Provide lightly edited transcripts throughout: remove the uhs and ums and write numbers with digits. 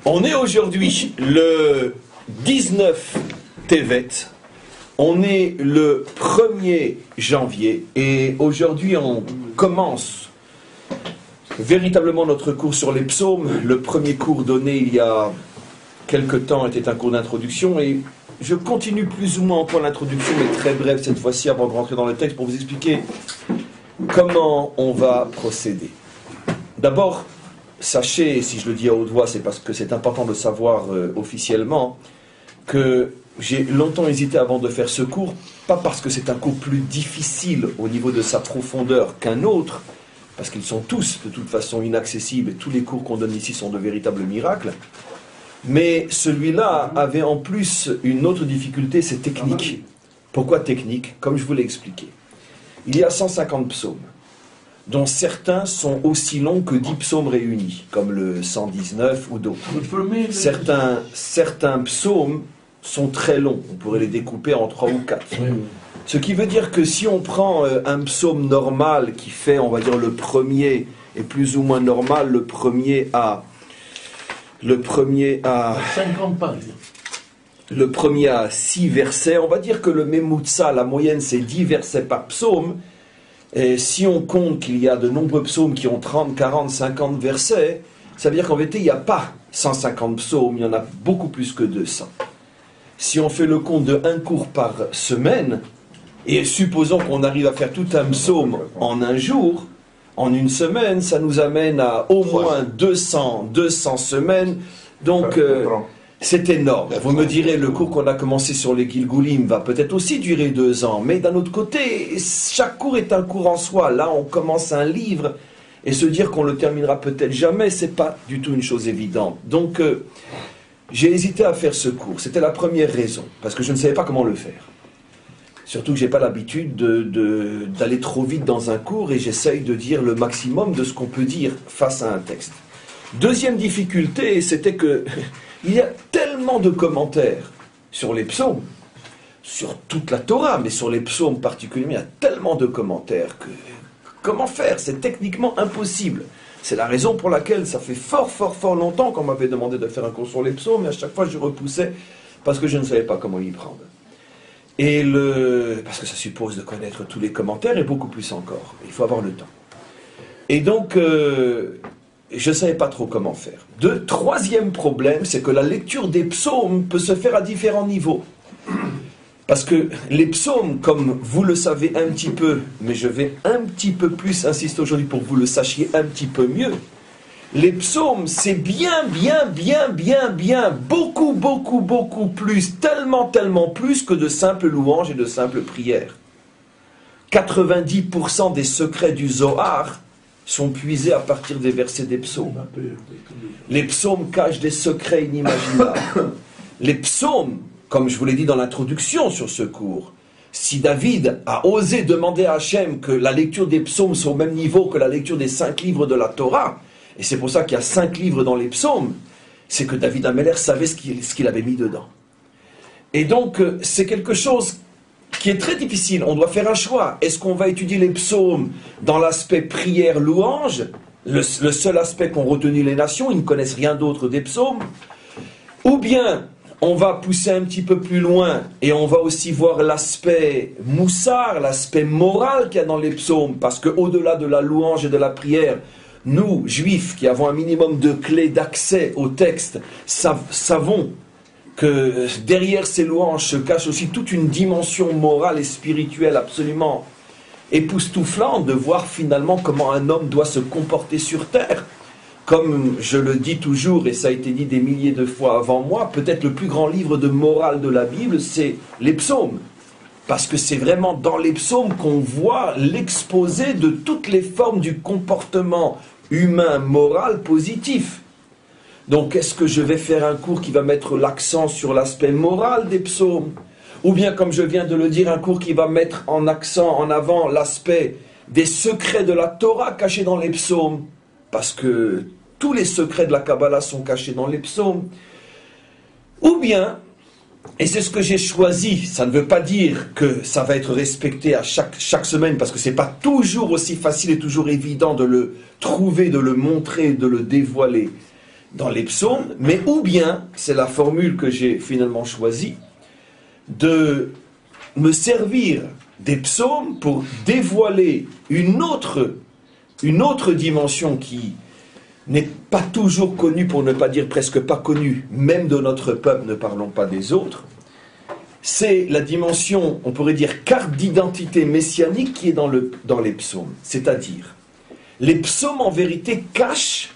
On est aujourd'hui le 19 Tevet, on est le 1er janvier et aujourd'hui on commence véritablement notre cours sur les psaumes. Le premier cours donné il y a quelque temps était un cours d'introduction et je continue plus ou moins encore l'introduction, mais très brève cette fois-ci avant de rentrer dans le texte pour vous expliquer comment on va procéder. D'abord, sachez, si je le dis à haute voix, c'est parce que c'est important de savoir officiellement que j'ai longtemps hésité avant de faire ce cours, pas parce que c'est un cours plus difficile au niveau de sa profondeur qu'un autre, parce qu'ils sont tous de toute façon inaccessibles, et tous les cours qu'on donne ici sont de véritables miracles, mais celui-là avait en plus une autre difficulté, c'est technique. Pourquoi technique? Comme je vous l'ai expliqué. Il y a 150 psaumes, dont certains sont aussi longs que 10 psaumes réunis, comme le 119 ou d'autres. Certains psaumes sont très longs, on pourrait les découper en 3 ou 4. Ce qui veut dire que si on prend un psaume normal qui fait, on va dire, le premier est plus ou moins normal, le premier à 50 pages. Le premier à 6 versets, on va dire que le Memutsa, la moyenne, c'est 10 versets par psaume. Et si on compte qu'il y a de nombreux psaumes qui ont 30, 40, 50 versets, ça veut dire qu'en vérité, il n'y a pas 150 psaumes, il y en a beaucoup plus que 200. Si on fait le compte de un cours par semaine, et supposons qu'on arrive à faire tout un psaume en un jour, en une semaine, ça nous amène à au moins 200 semaines. Donc, c'est énorme. Vous me direz, le cours qu'on a commencé sur les Gilgulim va peut-être aussi durer 2 ans. Mais d'un autre côté, chaque cours est un cours en soi. Là, on commence un livre et se dire qu'on le terminera peut-être jamais, c'est pas du tout une chose évidente. Donc, j'ai hésité à faire ce cours. C'était la première raison, parce que je ne savais pas comment le faire. Surtout que je n'ai pas l'habitude d'aller trop vite dans un cours et j'essaye de dire le maximum de ce qu'on peut dire face à un texte. Deuxième difficulté, c'était que il y a tellement de commentaires sur les psaumes, sur toute la Torah, mais sur les psaumes particulièrement, il y a tellement de commentaires que comment faire? C'est techniquement impossible. C'est la raison pour laquelle ça fait fort longtemps qu'on m'avait demandé de faire un cours sur les psaumes et à chaque fois je repoussais parce que je ne savais pas comment y prendre. Parce que ça suppose de connaître tous les commentaires et beaucoup plus encore. Il faut avoir le temps. Et donc, je ne savais pas trop comment faire. Troisième problème, c'est que la lecture des psaumes peut se faire à différents niveaux. Parce que les psaumes, comme vous le savez un petit peu, mais je vais un petit peu plus insister aujourd'hui pour que vous le sachiez un petit peu mieux, les psaumes, c'est bien, beaucoup plus, tellement plus que de simples louanges et de simples prières. 90% des secrets du Zohar sont puisés à partir des versets des psaumes. Les psaumes cachent des secrets inimaginables. Les psaumes, comme je vous l'ai dit dans l'introduction sur ce cours, si David a osé demander à Hachem que la lecture des psaumes soit au même niveau que la lecture des 5 livres de la Torah, et c'est pour ça qu'il y a 5 livres dans les psaumes, c'est que David Améler savait ce qu'il avait mis dedans. Et donc, c'est quelque chose qui est très difficile. On doit faire un choix. Est-ce qu'on va étudier les psaumes dans l'aspect prière-louange, le seul aspect qu'ont retenu les nations, ils ne connaissent rien d'autre des psaumes, ou bien on va pousser un petit peu plus loin et on va aussi voir l'aspect moussard, l'aspect moral qu'il y a dans les psaumes, parce qu'au-delà de la louange et de la prière, nous, juifs, qui avons un minimum de clés d'accès au texte, savons que derrière ces louanges se cache aussi toute une dimension morale et spirituelle absolument époustouflante de voir finalement comment un homme doit se comporter sur terre. Comme je le dis toujours, et ça a été dit des milliers de fois avant moi, peut-être le plus grand livre de morale de la Bible, c'est les psaumes. Parce que c'est vraiment dans les psaumes qu'on voit l'exposé de toutes les formes du comportement humain, moral, positif. Donc, est-ce que je vais faire un cours qui va mettre l'accent sur l'aspect moral des psaumes? Ou bien, comme je viens de le dire, un cours qui va mettre en avant l'aspect des secrets de la Torah cachés dans les psaumes? Parce que tous les secrets de la Kabbalah sont cachés dans les psaumes. Ou bien, et c'est ce que j'ai choisi, ça ne veut pas dire que ça va être respecté à chaque semaine, parce que ce n'est pas toujours aussi facile et toujours évident de le trouver, de le montrer, de le dévoiler. dans les psaumes, mais ou bien, c'est la formule que j'ai finalement choisie, de me servir des psaumes pour dévoiler une autre dimension qui n'est pas toujours connue, pour ne pas dire presque pas connue, même de notre peuple, ne parlons pas des autres. C'est la dimension, on pourrait dire, carte d'identité messianique qui est dans les psaumes. C'est-à-dire, les psaumes en vérité cachent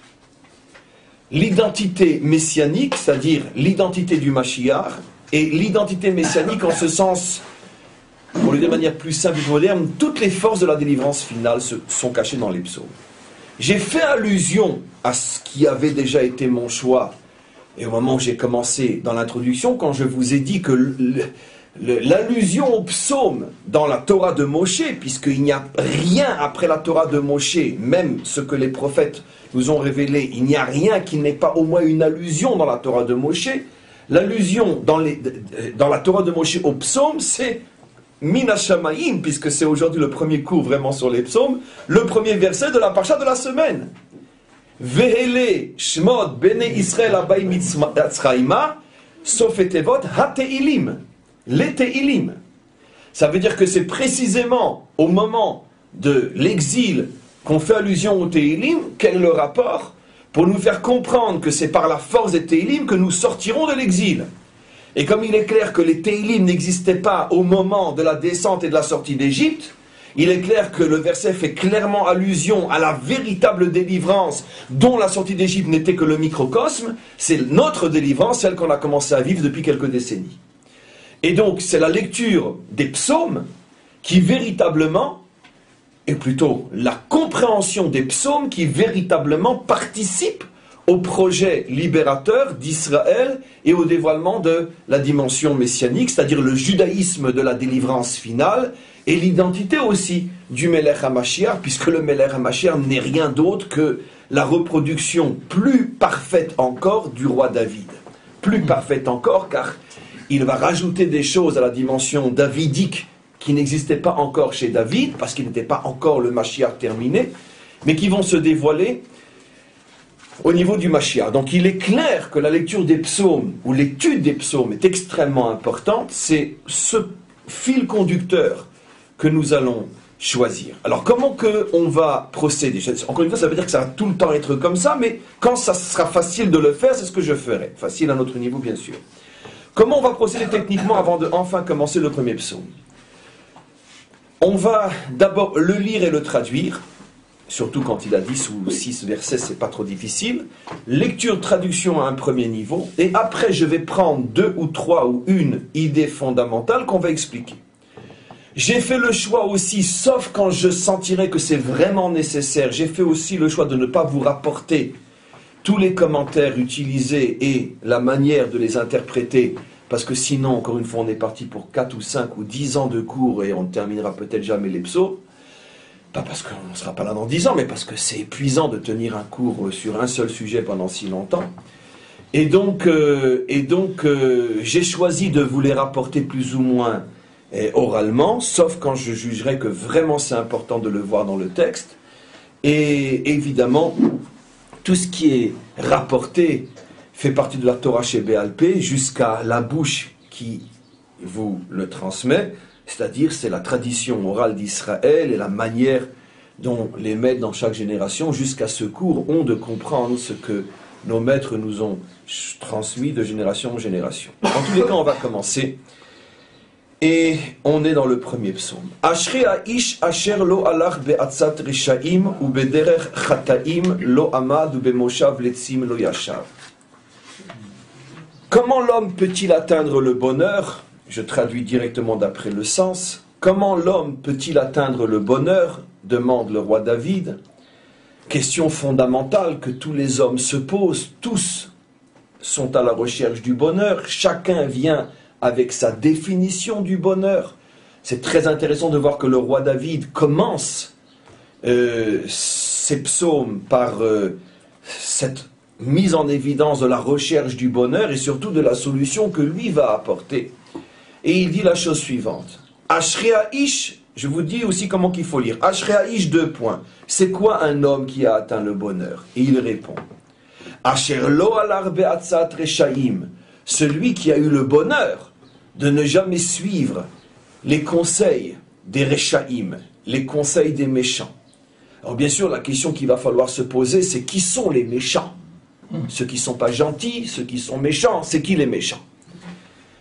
l'identité messianique, c'est-à-dire l'identité du Mashiach, et l'identité messianique en ce sens, pour le dire de manière plus simple et moderne, toutes les forces de la délivrance finale sont cachées dans les psaumes. J'ai fait allusion à ce qui avait déjà été mon choix, et au moment où j'ai commencé dans l'introduction, quand je vous ai dit que l'allusion au psaume dans la Torah de Moshe, puisqu'il n'y a rien après la Torah de Moshe, même ce que les prophètes nous ont révélé, il n'y a rien qui n'ait pas au moins une allusion dans la Torah de Moshe. L'allusion dans la Torah de Moshe au psaume, c'est Min Hashamaim, puisque c'est aujourd'hui le premier cours vraiment sur les psaumes, le premier verset de la parasha de la semaine. Vehele Shmod Bene Israël Abai Mitzrayma Sofetevot HaTeilim. Les Teilim. Ça veut dire que c'est précisément au moment de l'exil qu'on fait allusion aux Teilim. Quel est le rapport? Pour nous faire comprendre que c'est par la force des Teilim que nous sortirons de l'exil. Et comme il est clair que les Teilim n'existaient pas au moment de la descente et de la sortie d'Égypte, il est clair que le verset fait clairement allusion à la véritable délivrance dont la sortie d'Égypte n'était que le microcosme. C'est notre délivrance, celle qu'on a commencé à vivre depuis quelques décennies. Et donc c'est la lecture des psaumes qui véritablement, et plutôt la compréhension des psaumes qui véritablement participe au projet libérateur d'Israël et au dévoilement de la dimension messianique, c'est-à-dire le judaïsme de la délivrance finale et l'identité aussi du Melech HaMashiach, puisque le Melech HaMashiach n'est rien d'autre que la reproduction plus parfaite encore du roi David. Plus parfaite encore, car il va rajouter des choses à la dimension davidique qui n'existaient pas encore chez David, parce qu'il n'était pas encore le Mashiach terminé, mais qui vont se dévoiler au niveau du Mashiach. Donc il est clair que la lecture des psaumes, ou l'étude des psaumes est extrêmement importante, c'est ce fil conducteur que nous allons choisir. Alors comment on va procéder? Encore une fois, ça veut dire que ça va tout le temps être comme ça, mais quand ça sera facile de le faire, c'est ce que je ferai. Facile à notre niveau, bien sûr. Comment on va procéder techniquement avant de enfin commencer le premier psaume? On va d'abord le lire et le traduire, surtout quand il a 10 ou 6 versets, c'est pas trop difficile. Lecture, traduction à un premier niveau, et après je vais prendre 2 ou 3 ou une idée fondamentale qu'on va expliquer. J'ai fait le choix aussi, sauf quand je sentirai que c'est vraiment nécessaire, j'ai fait aussi le choix de ne pas vous rapporter tous les commentaires utilisés et la manière de les interpréter, parce que sinon, encore une fois, on est parti pour 4 ou 5 ou 10 ans de cours et on ne terminera peut-être jamais les psaumes. Pas parce qu'on ne sera pas là dans 10 ans, mais parce que c'est épuisant de tenir un cours sur un seul sujet pendant si longtemps. Et donc j'ai choisi de vous les rapporter plus ou moins oralement, sauf quand je jugerai que vraiment c'est important de le voir dans le texte. Et évidemment, tout ce qui est rapporté fait partie de la Torah chez Béal Pé jusqu'à la bouche qui vous le transmet, c'est-à-dire c'est la tradition orale d'Israël et la manière dont les maîtres dans chaque génération jusqu'à ce cours ont de comprendre ce que nos maîtres nous ont transmis de génération en génération. En tous les cas, on va commencer. Et on est dans le premier psaume. Ashrei ha'ish asher lo alach be'atzat rishaim u bederech chataim lo amad u bemoshav letzim lo yashav. Comment l'homme peut-il atteindre le bonheur? Je traduis directement d'après le sens. Comment l'homme peut-il atteindre le bonheur? Demande le roi David. Question fondamentale que tous les hommes se posent. Tous sont à la recherche du bonheur. Chacun vient avec sa définition du bonheur. C'est très intéressant de voir que le roi David commence ses psaumes par cette mise en évidence de la recherche du bonheur et surtout de la solution que lui va apporter. Et il dit la chose suivante. Ashrei ha'ish, je vous dis aussi comment qu'il faut lire. Ashrei ha'ish, 2 points. C'est quoi un homme qui a atteint le bonheur? Et il répond. Asher lo alar be'atzat reshaim, celui qui a eu le bonheur de ne jamais suivre les conseils des reshaim, les conseils des méchants. Alors bien sûr, la question qu'il va falloir se poser, c'est qui sont les méchants? Ceux qui ne sont pas gentils, ceux qui sont méchants, c'est qui les méchants?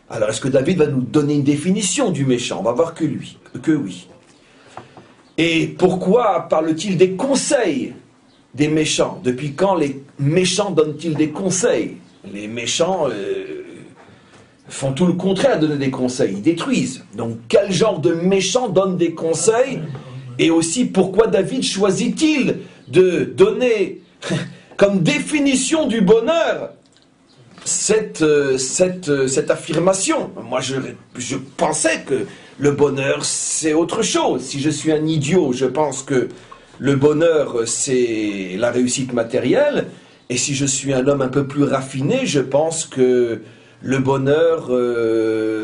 Alors est-ce que David va nous donner une définition du méchant? On va voir que oui. Et pourquoi parle-t-il des conseils des méchants? Depuis quand les méchants donnent-ils des conseils? Les méchants font tout le contraire de donner des conseils, ils détruisent. Donc quel genre de méchant donne des conseils? Et aussi pourquoi David choisit-il de donner comme définition du bonheur cette affirmation? Moi je pensais que le bonheur c'est autre chose. Si je suis un idiot, je pense que le bonheur c'est la réussite matérielle. Et si je suis un homme un peu plus raffiné, je pense que le bonheur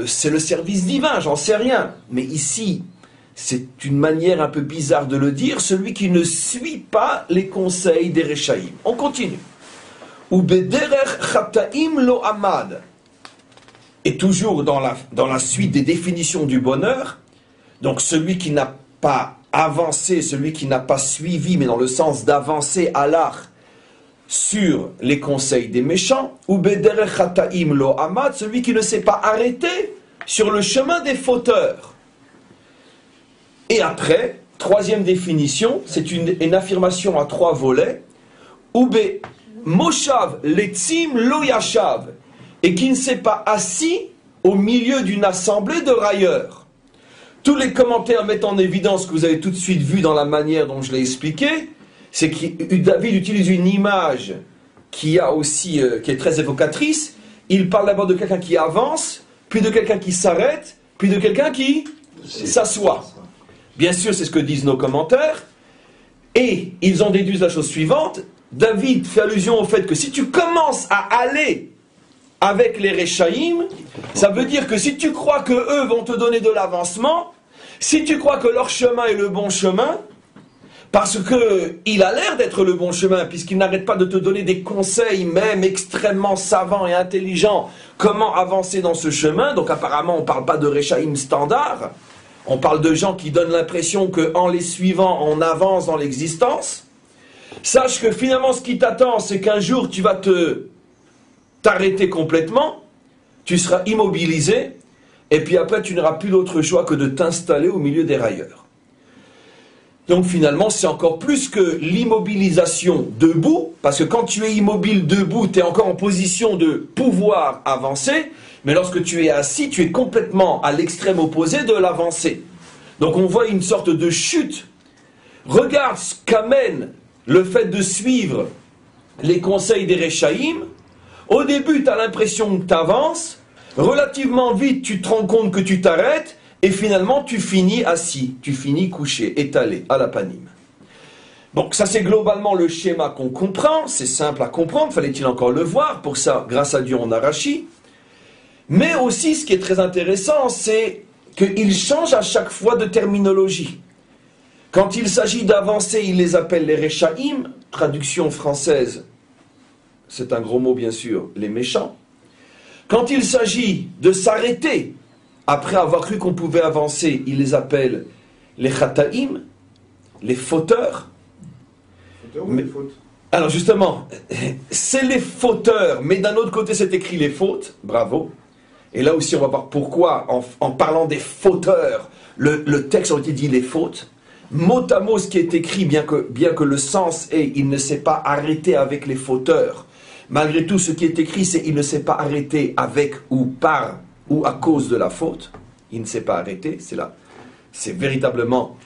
c'est le service divin, j'en sais rien. Mais ici, c'est une manière un peu bizarre de le dire, celui qui ne suit pas les conseils des Reshaïm. On continue. Ou bederech chataim lo amad. Et toujours dans la suite des définitions du bonheur, donc celui qui n'a pas avancé, celui qui n'a pas suivi, mais dans le sens d'avancer à l'art sur les conseils des méchants, ou bederech chataim lo amad, celui qui ne s'est pas arrêté sur le chemin des fauteurs. Et après, troisième définition, c'est une affirmation à trois volets. Ube moshav letzim lo yashav, et qui ne s'est pas assis au milieu d'une assemblée de railleurs. Tous les commentaires mettent en évidence, que vous avez tout de suite vu dans la manière dont je l'ai expliqué, c'est que David utilise une image qui est très évocatrice. Il parle d'abord de quelqu'un qui avance, puis de quelqu'un qui s'arrête, puis de quelqu'un qui s'assoit. Bien sûr, c'est ce que disent nos commentaires. Et ils en déduisent la chose suivante. David fait allusion au fait que si tu commences à aller avec les Reshaïm, ça veut dire que si tu crois que eux vont te donner de l'avancement, si tu crois que leur chemin est le bon chemin, parce qu'il a l'air d'être le bon chemin, puisqu'il n'arrête pas de te donner des conseils, même extrêmement savants et intelligents, comment avancer dans ce chemin. Donc apparemment, on ne parle pas de Reshaïm standard. On parle de gens qui donnent l'impression qu'en les suivant, on avance dans l'existence. Sache que finalement, ce qui t'attend, c'est qu'un jour, tu vas t'arrêter complètement, tu seras immobilisé, et puis après, tu n'auras plus d'autre choix que de t'installer au milieu des railleurs. Donc finalement, c'est encore plus que l'immobilisation debout, parce que quand tu es immobile debout, tu es encore en position de pouvoir avancer, mais lorsque tu es assis, tu es complètement à l'extrême opposé de l'avancée. Donc on voit une sorte de chute. Regarde ce qu'amène le fait de suivre les conseils des Reshaïm. Au début, tu as l'impression que tu avances, relativement vite, tu te rends compte que tu t'arrêtes, et finalement, tu finis assis, tu finis couché, étalé, à la panime. Donc ça, c'est globalement le schéma qu'on comprend, c'est simple à comprendre, fallait-il encore le voir, pour ça, grâce à Dieu, on a Rashi. Mais aussi, ce qui est très intéressant, c'est qu'il change à chaque fois de terminologie. Quand il s'agit d'avancer, il les appelle les Reshaïm, traduction française, c'est un gros mot bien sûr, les méchants. Quand il s'agit de s'arrêter, après avoir cru qu'on pouvait avancer, il les appelle les Chataïm, les fauteurs. Fauteurs ou les fautes? Alors justement, c'est les fauteurs, mais d'un autre côté c'est écrit les fautes, bravo. Et là aussi on va voir pourquoi, en parlant des fauteurs, le texte aurait été dit les fautes. Mot à mot ce qui est écrit, bien que le sens est « il ne s'est pas arrêté avec les fauteurs », malgré tout ce qui est écrit c'est « il ne s'est pas arrêté avec ou par ou à cause de la faute », il ne s'est pas arrêté, c'est là, c'est véritablement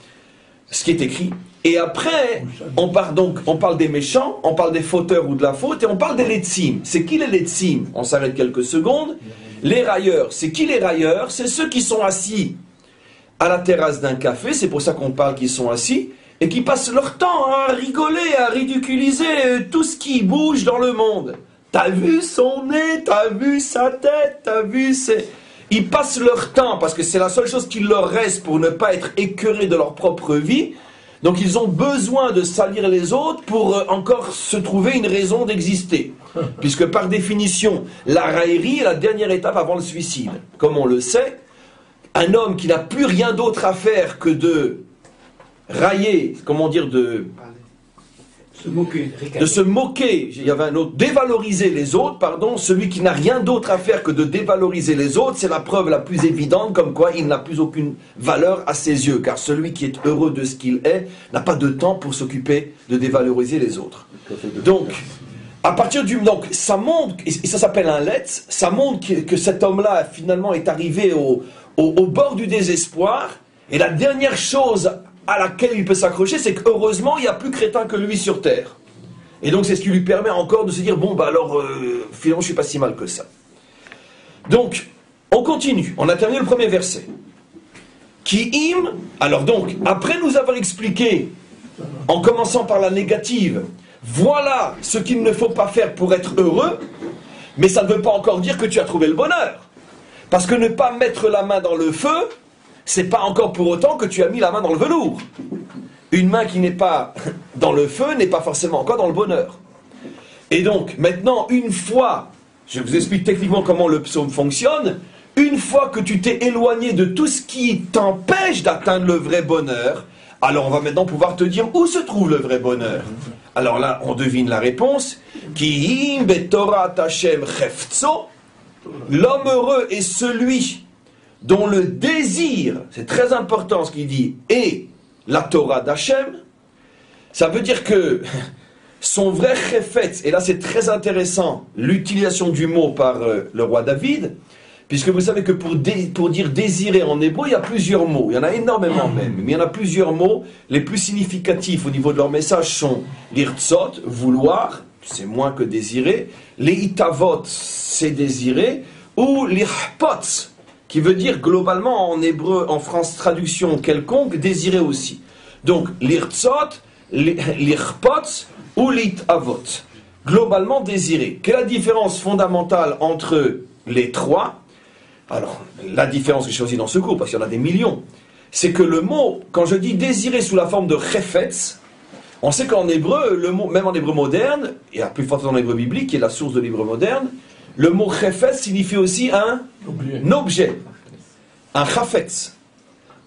ce qui est écrit. Et après, on parle des méchants, on parle des fauteurs ou de la faute, et on parle des letzim. C'est qui les letzim? On s'arrête quelques secondes. Les railleurs, c'est qui les railleurs? C'est ceux qui sont assis à la terrasse d'un café, c'est pour ça qu'on parle qu'ils sont assis, et qui passent leur temps à rigoler, à ridiculiser tout ce qui bouge dans le monde. T'as vu son nez, t'as vu sa tête, t'as vu ses... Ils passent leur temps, parce que c'est la seule chose qu'il leur reste pour ne pas être écœurés de leur propre vie, Donc ils ont besoin de salir les autres pour encore se trouver une raison d'exister. Puisque par définition, la raillerie est la dernière étape avant le suicide. Comme on le sait, un homme qui n'a plus rien d'autre à faire que de railler, comment dire, de se moquer, il y avait un autre, dévaloriser les autres, pardon, celui qui n'a rien d'autre à faire que de dévaloriser les autres, c'est la preuve la plus évidente comme quoi il n'a plus aucune valeur à ses yeux, car celui qui est heureux de ce qu'il est n'a pas de temps pour s'occuper de dévaloriser les autres. Donc, à partir du... Donc, ça montre, et ça s'appelle un let's, ça montre que cet homme-là finalement est arrivé au bord du désespoir, et la dernière chose à laquelle il peut s'accrocher, c'est qu'heureusement, il n'y a plus crétin que lui sur terre. Et donc, c'est ce qui lui permet encore de se dire, bon, bah alors, finalement, je ne suis pas si mal que ça. Donc, on continue. On a terminé le premier verset. Ki im, alors donc, après nous avoir expliqué, en commençant par la négative, voilà ce qu'il ne faut pas faire pour être heureux, mais ça ne veut pas encore dire que tu as trouvé le bonheur. Parce que ne pas mettre la main dans le feu, c'est pas encore pour autant que tu as mis la main dans le velours. Une main qui n'est pas dans le feu n'est pas forcément encore dans le bonheur. Et donc, maintenant, une fois, je vous explique techniquement comment le psaume fonctionne, une fois que tu t'es éloigné de tout ce qui t'empêche d'atteindre le vrai bonheur, alors on va maintenant pouvoir te dire où se trouve le vrai bonheur. Alors là, on devine la réponse. Ki im betorat Hashem chefetzo, l'homme heureux est celui dont le désir, c'est très important ce qu'il dit, est la Torah d'Hachem. Ça veut dire que son vrai chefetz, et là c'est très intéressant, l'utilisation du mot par le roi David, puisque vous savez que pour dire désirer en hébreu, il y a plusieurs mots, il y en a énormément même, mais il y en a plusieurs mots. Les plus significatifs au niveau de leur message sont l'irtzot, vouloir, c'est moins que désirer, les itavot, c'est désirer, ou l'irpot, qui veut dire globalement en hébreu, en France, traduction quelconque, désirer aussi. Donc, l'irtzot, l'irpot ou l'itavot. Globalement désirer. Quelle est la différence fondamentale entre les trois? Alors, la différence que j'ai choisie dans ce cours, parce qu'il y en a des millions, c'est que le mot, quand je dis désirer sous la forme de chefetz, on sait qu'en hébreu, le mot, même en hébreu moderne, et à plus forte dans l'hébreu biblique, qui est la source de l'hébreu moderne, le mot chefetz signifie aussi un objet, un chafetz,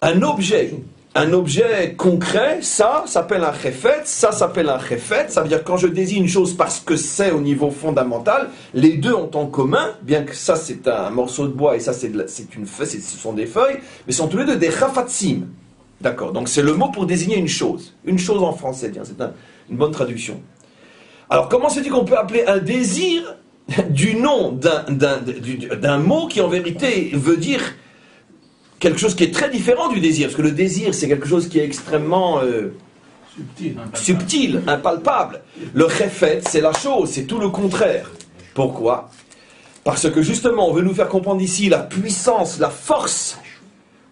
un objet concret. Ça s'appelle un chefetz, ça s'appelle un chefetz. Ça veut dire quand je désigne une chose parce que c'est au niveau fondamental, les deux ont en commun, bien que ça c'est un morceau de bois et ça c'est une feuille, ce sont des feuilles, mais ce sont tous les deux des chafatzim. D'accord, donc c'est le mot pour désigner une chose en français, tiens, c'est une bonne traduction. Alors comment se dit qu'on peut appeler un désir du nom d'un mot qui en vérité veut dire quelque chose qui est très différent du désir, parce que le désir c'est quelque chose qui est extrêmement subtil, impalpable. Le chefet c'est la chose, c'est tout le contraire. Pourquoi? Parce que justement on veut nous faire comprendre ici la puissance, la force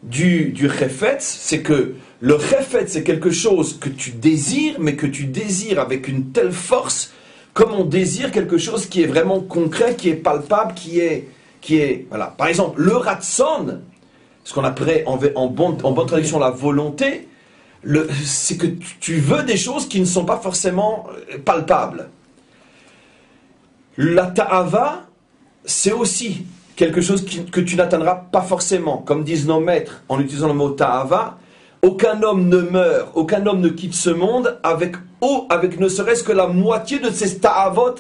du chefet, c'est que le chefet c'est quelque chose que tu désires, mais que tu désires avec une telle force comme on désire quelque chose qui est vraiment concret, qui est palpable, qui est voilà. Par exemple, le ratson, ce qu'on appelle en bonne traduction la volonté, c'est que tu veux des choses qui ne sont pas forcément palpables. La ta'ava, c'est aussi quelque chose que tu n'atteindras pas forcément. Comme disent nos maîtres en utilisant le mot ta'ava, aucun homme ne meurt, aucun homme ne quitte ce monde avec ne serait-ce que la moitié de ses ta'avot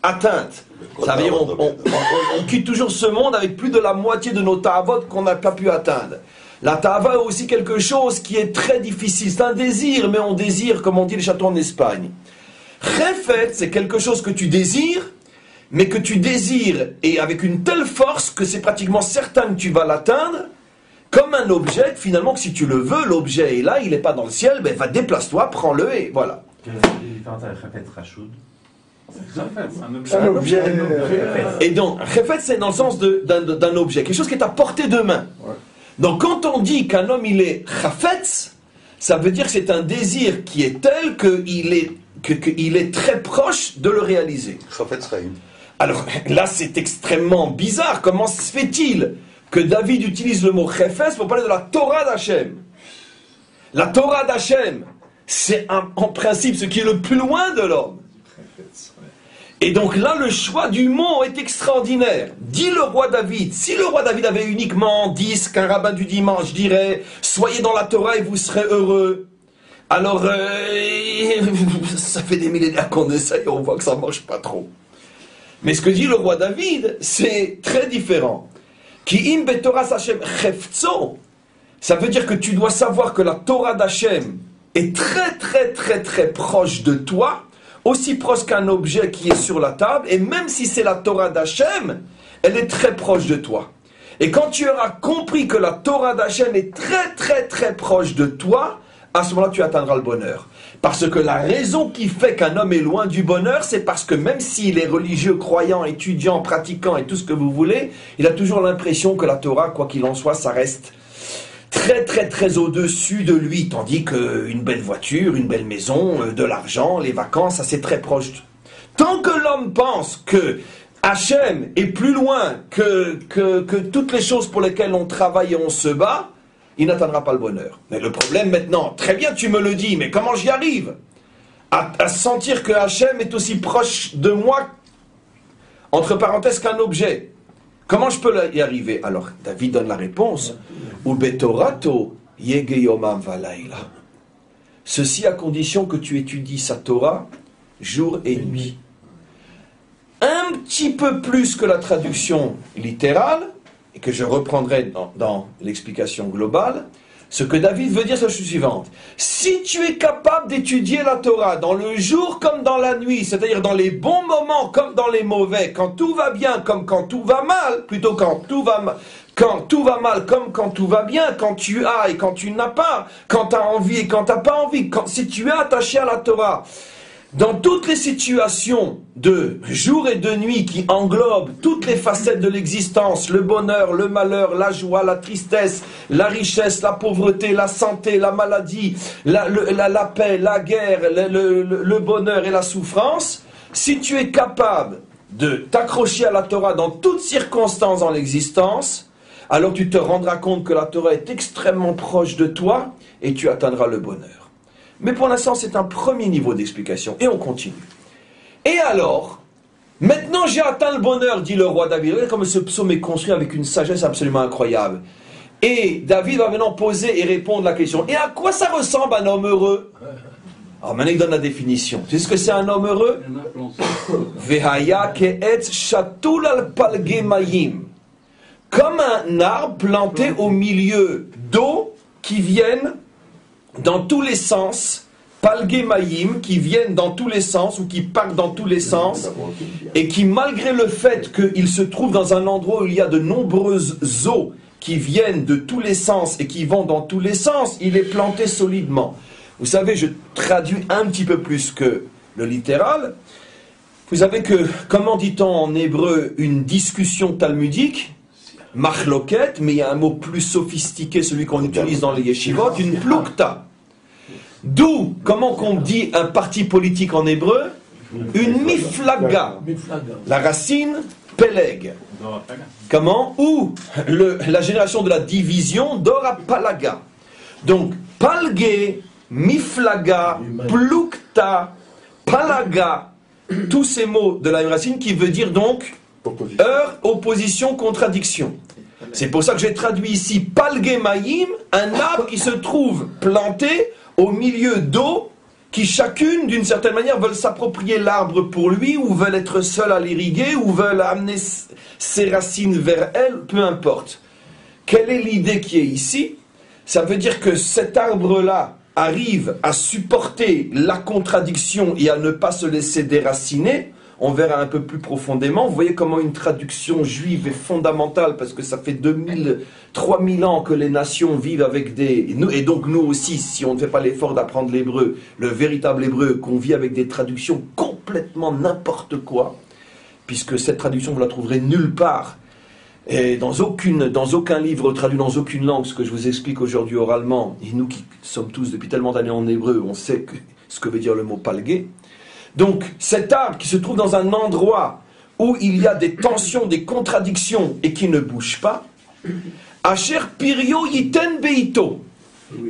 atteintes. Ça veut dire on quitte toujours ce monde avec plus de la moitié de nos ta'avot qu'on n'a pas pu atteindre. La ta'ava est aussi quelque chose qui est très difficile. C'est un désir, mais on désire, comme on dit les châteaux en Espagne. Chefet, c'est quelque chose que tu désires, mais que tu désires et avec une telle force que c'est pratiquement certain que tu vas l'atteindre, comme un objet, finalement, que si tu le veux, l'objet est là, il n'est pas dans le ciel, ben déplace-toi, prends-le et voilà. Quelle est la différence avec Chefet Rachoud? C'est un objet. Et donc, chefet, c'est dans le sens d'un objet, quelque chose qui est à portée de main. Ouais. Donc, quand on dit qu'un homme, il est chafetz, ça veut dire que c'est un désir qui est tel qu'il est très proche de le réaliser. Chafetz Chaim. Alors, là, c'est extrêmement bizarre. Comment se fait-il que David utilise le mot chefetz pour parler de la Torah d'Hachem? La Torah d'Hachem, c'est en principe ce qui est le plus loin de l'homme. Et donc là, le choix du mot est extraordinaire. Dit le roi David, si le roi David avait uniquement dit ce qu'un rabbin du dimanche dirait, soyez dans la Torah et vous serez heureux, alors ça fait des millénaires qu'on essaye et on voit que ça ne marche pas trop. Mais ce que dit le roi David, c'est très différent. Ki im betoras Hashem chefzo, ça veut dire que tu dois savoir que la Torah d'Hachem est très très très très proche de toi, aussi proche qu'un objet qui est sur la table, et même si c'est la Torah d'Hachem, elle est très proche de toi. Et quand tu auras compris que la Torah d'Hachem est très très très proche de toi, à ce moment-là tu atteindras le bonheur. Parce que la raison qui fait qu'un homme est loin du bonheur, c'est parce que même s'il est religieux, croyant, étudiant, pratiquant et tout ce que vous voulez, il a toujours l'impression que la Torah, quoi qu'il en soit, ça reste très très très au-dessus de lui, tandis qu'une belle voiture, une belle maison, de l'argent, les vacances, ça c'est très proche. Tant que l'homme pense que Hachem est plus loin que toutes les choses pour lesquelles on travaille et on se bat, il n'atteindra pas le bonheur. Mais le problème maintenant, très bien tu me le dis, mais comment j'y arrive à sentir que Hachem est aussi proche de moi, entre parenthèses, qu'un objet. Comment je peux y arriver? Alors, David donne la réponse. Ubetorato yegeyomam valaila. Ceci à condition que tu étudies sa Torah jour et nuit. Un petit peu plus que la traduction littérale, et que je reprendrai dans l'explication globale, ce que David veut dire, c'est la chose suivante. Si tu es capable d'étudier la Torah dans le jour comme dans la nuit, c'est-à-dire dans les bons moments comme dans les mauvais, quand tout va bien comme quand tout va mal, plutôt quand tout va mal comme quand tout va bien, quand tu as et quand tu n'as pas, quand tu as envie et quand tu n'as pas envie, si tu es attaché à la Torah, dans toutes les situations de jour et de nuit qui englobent toutes les facettes de l'existence, le bonheur, le malheur, la joie, la tristesse, la richesse, la pauvreté, la santé, la maladie, la paix, la guerre, le bonheur et la souffrance, si tu es capable de t'accrocher à la Torah dans toutes circonstances dans l'existence, alors tu te rendras compte que la Torah est extrêmement proche de toi et tu atteindras le bonheur. Mais pour l'instant, c'est un premier niveau d'explication. Et on continue. Et alors, maintenant j'ai atteint le bonheur, dit le roi David. Regardez comme ce psaume est construit avec une sagesse absolument incroyable. Et David va maintenant poser et répondre à la question. Et à quoi ça ressemble un homme heureux? Alors maintenant il donne la définition. Tu sais ce que c'est un homme heureux? Vehaya ke'etz shatul al palge mayim. Comme un arbre planté au milieu d'eau qui viennent dans tous les sens, palge mayim, qui viennent dans tous les sens ou qui partent dans tous les sens, et qui, malgré le fait qu'il se trouve dans un endroit où il y a de nombreuses eaux qui viennent de tous les sens et qui vont dans tous les sens, il est planté solidement. Vous savez, je traduis un petit peu plus que le littéral. Vous savez que, comment dit-on en hébreu, une discussion talmudique, machloket, mais il y a un mot plus sophistiqué, celui qu'on utilise dans les yeshivot, une plukta. D'où, comment qu'on dit un parti politique en hébreu? Une miflaga. La racine, peleg. Comment? Ou la génération de la division, dora palaga. Donc, palge, miflaga, plukta, palaga, tous ces mots de la même racine qui veut dire donc heure, opposition, contradiction. C'est pour ça que j'ai traduit ici palge mayim, un arbre qui se trouve planté au milieu d'eau qui chacune, d'une certaine manière, veulent s'approprier l'arbre pour lui, ou veulent être seuls à l'irriguer, ou veulent amener ses racines vers elle, peu importe. Quelle est l'idée qui est ici? Ça veut dire que cet arbre-là arrive à supporter la contradiction et à ne pas se laisser déraciner. On verra un peu plus profondément. Vous voyez comment une traduction juive est fondamentale, parce que ça fait 2000, 3000 ans que les nations vivent avec des... Et donc nous aussi, si on ne fait pas l'effort d'apprendre l'hébreu, le véritable hébreu, qu'on vit avec des traductions complètement n'importe quoi, puisque cette traduction, vous la trouverez nulle part, et dans aucun livre traduit dans aucune langue, ce que je vous explique aujourd'hui oralement, et nous qui sommes tous depuis tellement d'années en hébreu, on sait ce que veut dire le mot palgué. Donc, cet arbre qui se trouve dans un endroit où il y a des tensions, des contradictions et qui ne bouge pas, Asher pirio yiten beito.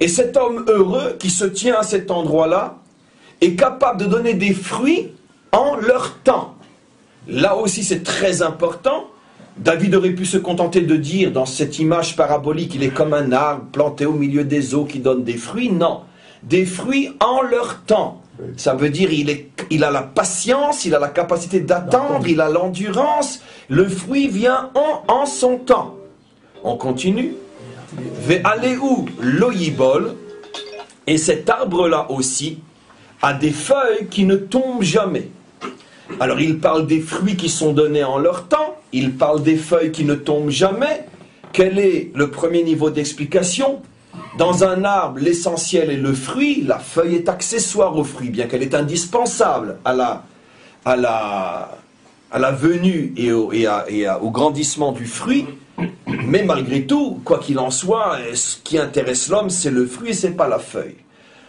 Et cet homme heureux qui se tient à cet endroit-là est capable de donner des fruits en leur temps. Là aussi, c'est très important. David aurait pu se contenter de dire dans cette image parabolique, il est comme un arbre planté au milieu des eaux qui donne des fruits. Non, des fruits en leur temps. Ça veut dire il a la patience, il a la capacité d'attendre, il a l'endurance. Le fruit vient en son temps. On continue. Ve'aleu loyibol. Et cet arbre-là aussi a des feuilles qui ne tombent jamais. Alors il parle des fruits qui sont donnés en leur temps, il parle des feuilles qui ne tombent jamais. Quel est le premier niveau d'explication? Dans un arbre, l'essentiel est le fruit, la feuille est accessoire au fruit, bien qu'elle est indispensable à la venue et au grandissement du fruit. Mais malgré tout, quoi qu'il en soit, ce qui intéresse l'homme, c'est le fruit et ce n'est pas la feuille.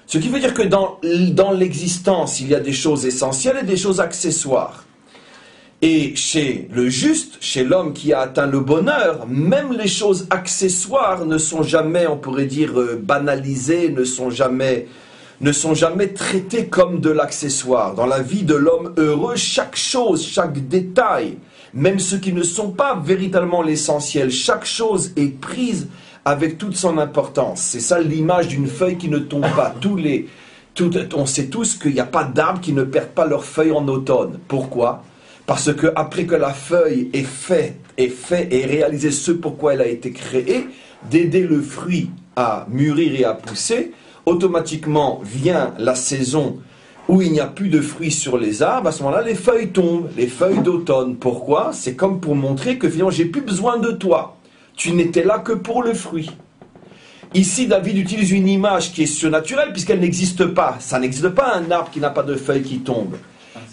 Ce qui veut dire que dans l'existence, il y a des choses essentielles et des choses accessoires. Et chez le juste, chez l'homme qui a atteint le bonheur, même les choses accessoires ne sont jamais, on pourrait dire, banalisées, ne sont jamais traitées comme de l'accessoire. Dans la vie de l'homme heureux, chaque chose, chaque détail, même ceux qui ne sont pas véritablement l'essentiel, chaque chose est prise avec toute son importance. C'est ça l'image d'une feuille qui ne tombe pas. On sait tous qu'il n'y a pas d'arbres qui ne perdent pas leurs feuilles en automne. Pourquoi? Parce que après que la feuille est faite et réalisée ce pourquoi elle a été créée, d'aider le fruit à mûrir et à pousser, automatiquement vient la saison où il n'y a plus de fruits sur les arbres. À ce moment-là, les feuilles tombent, les feuilles d'automne. Pourquoi? C'est comme pour montrer que finalement, j'ai plus besoin de toi. Tu n'étais là que pour le fruit. Ici, David utilise une image qui est surnaturelle puisqu'elle n'existe pas. Ça n'existe pas un arbre qui n'a pas de feuilles qui tombent.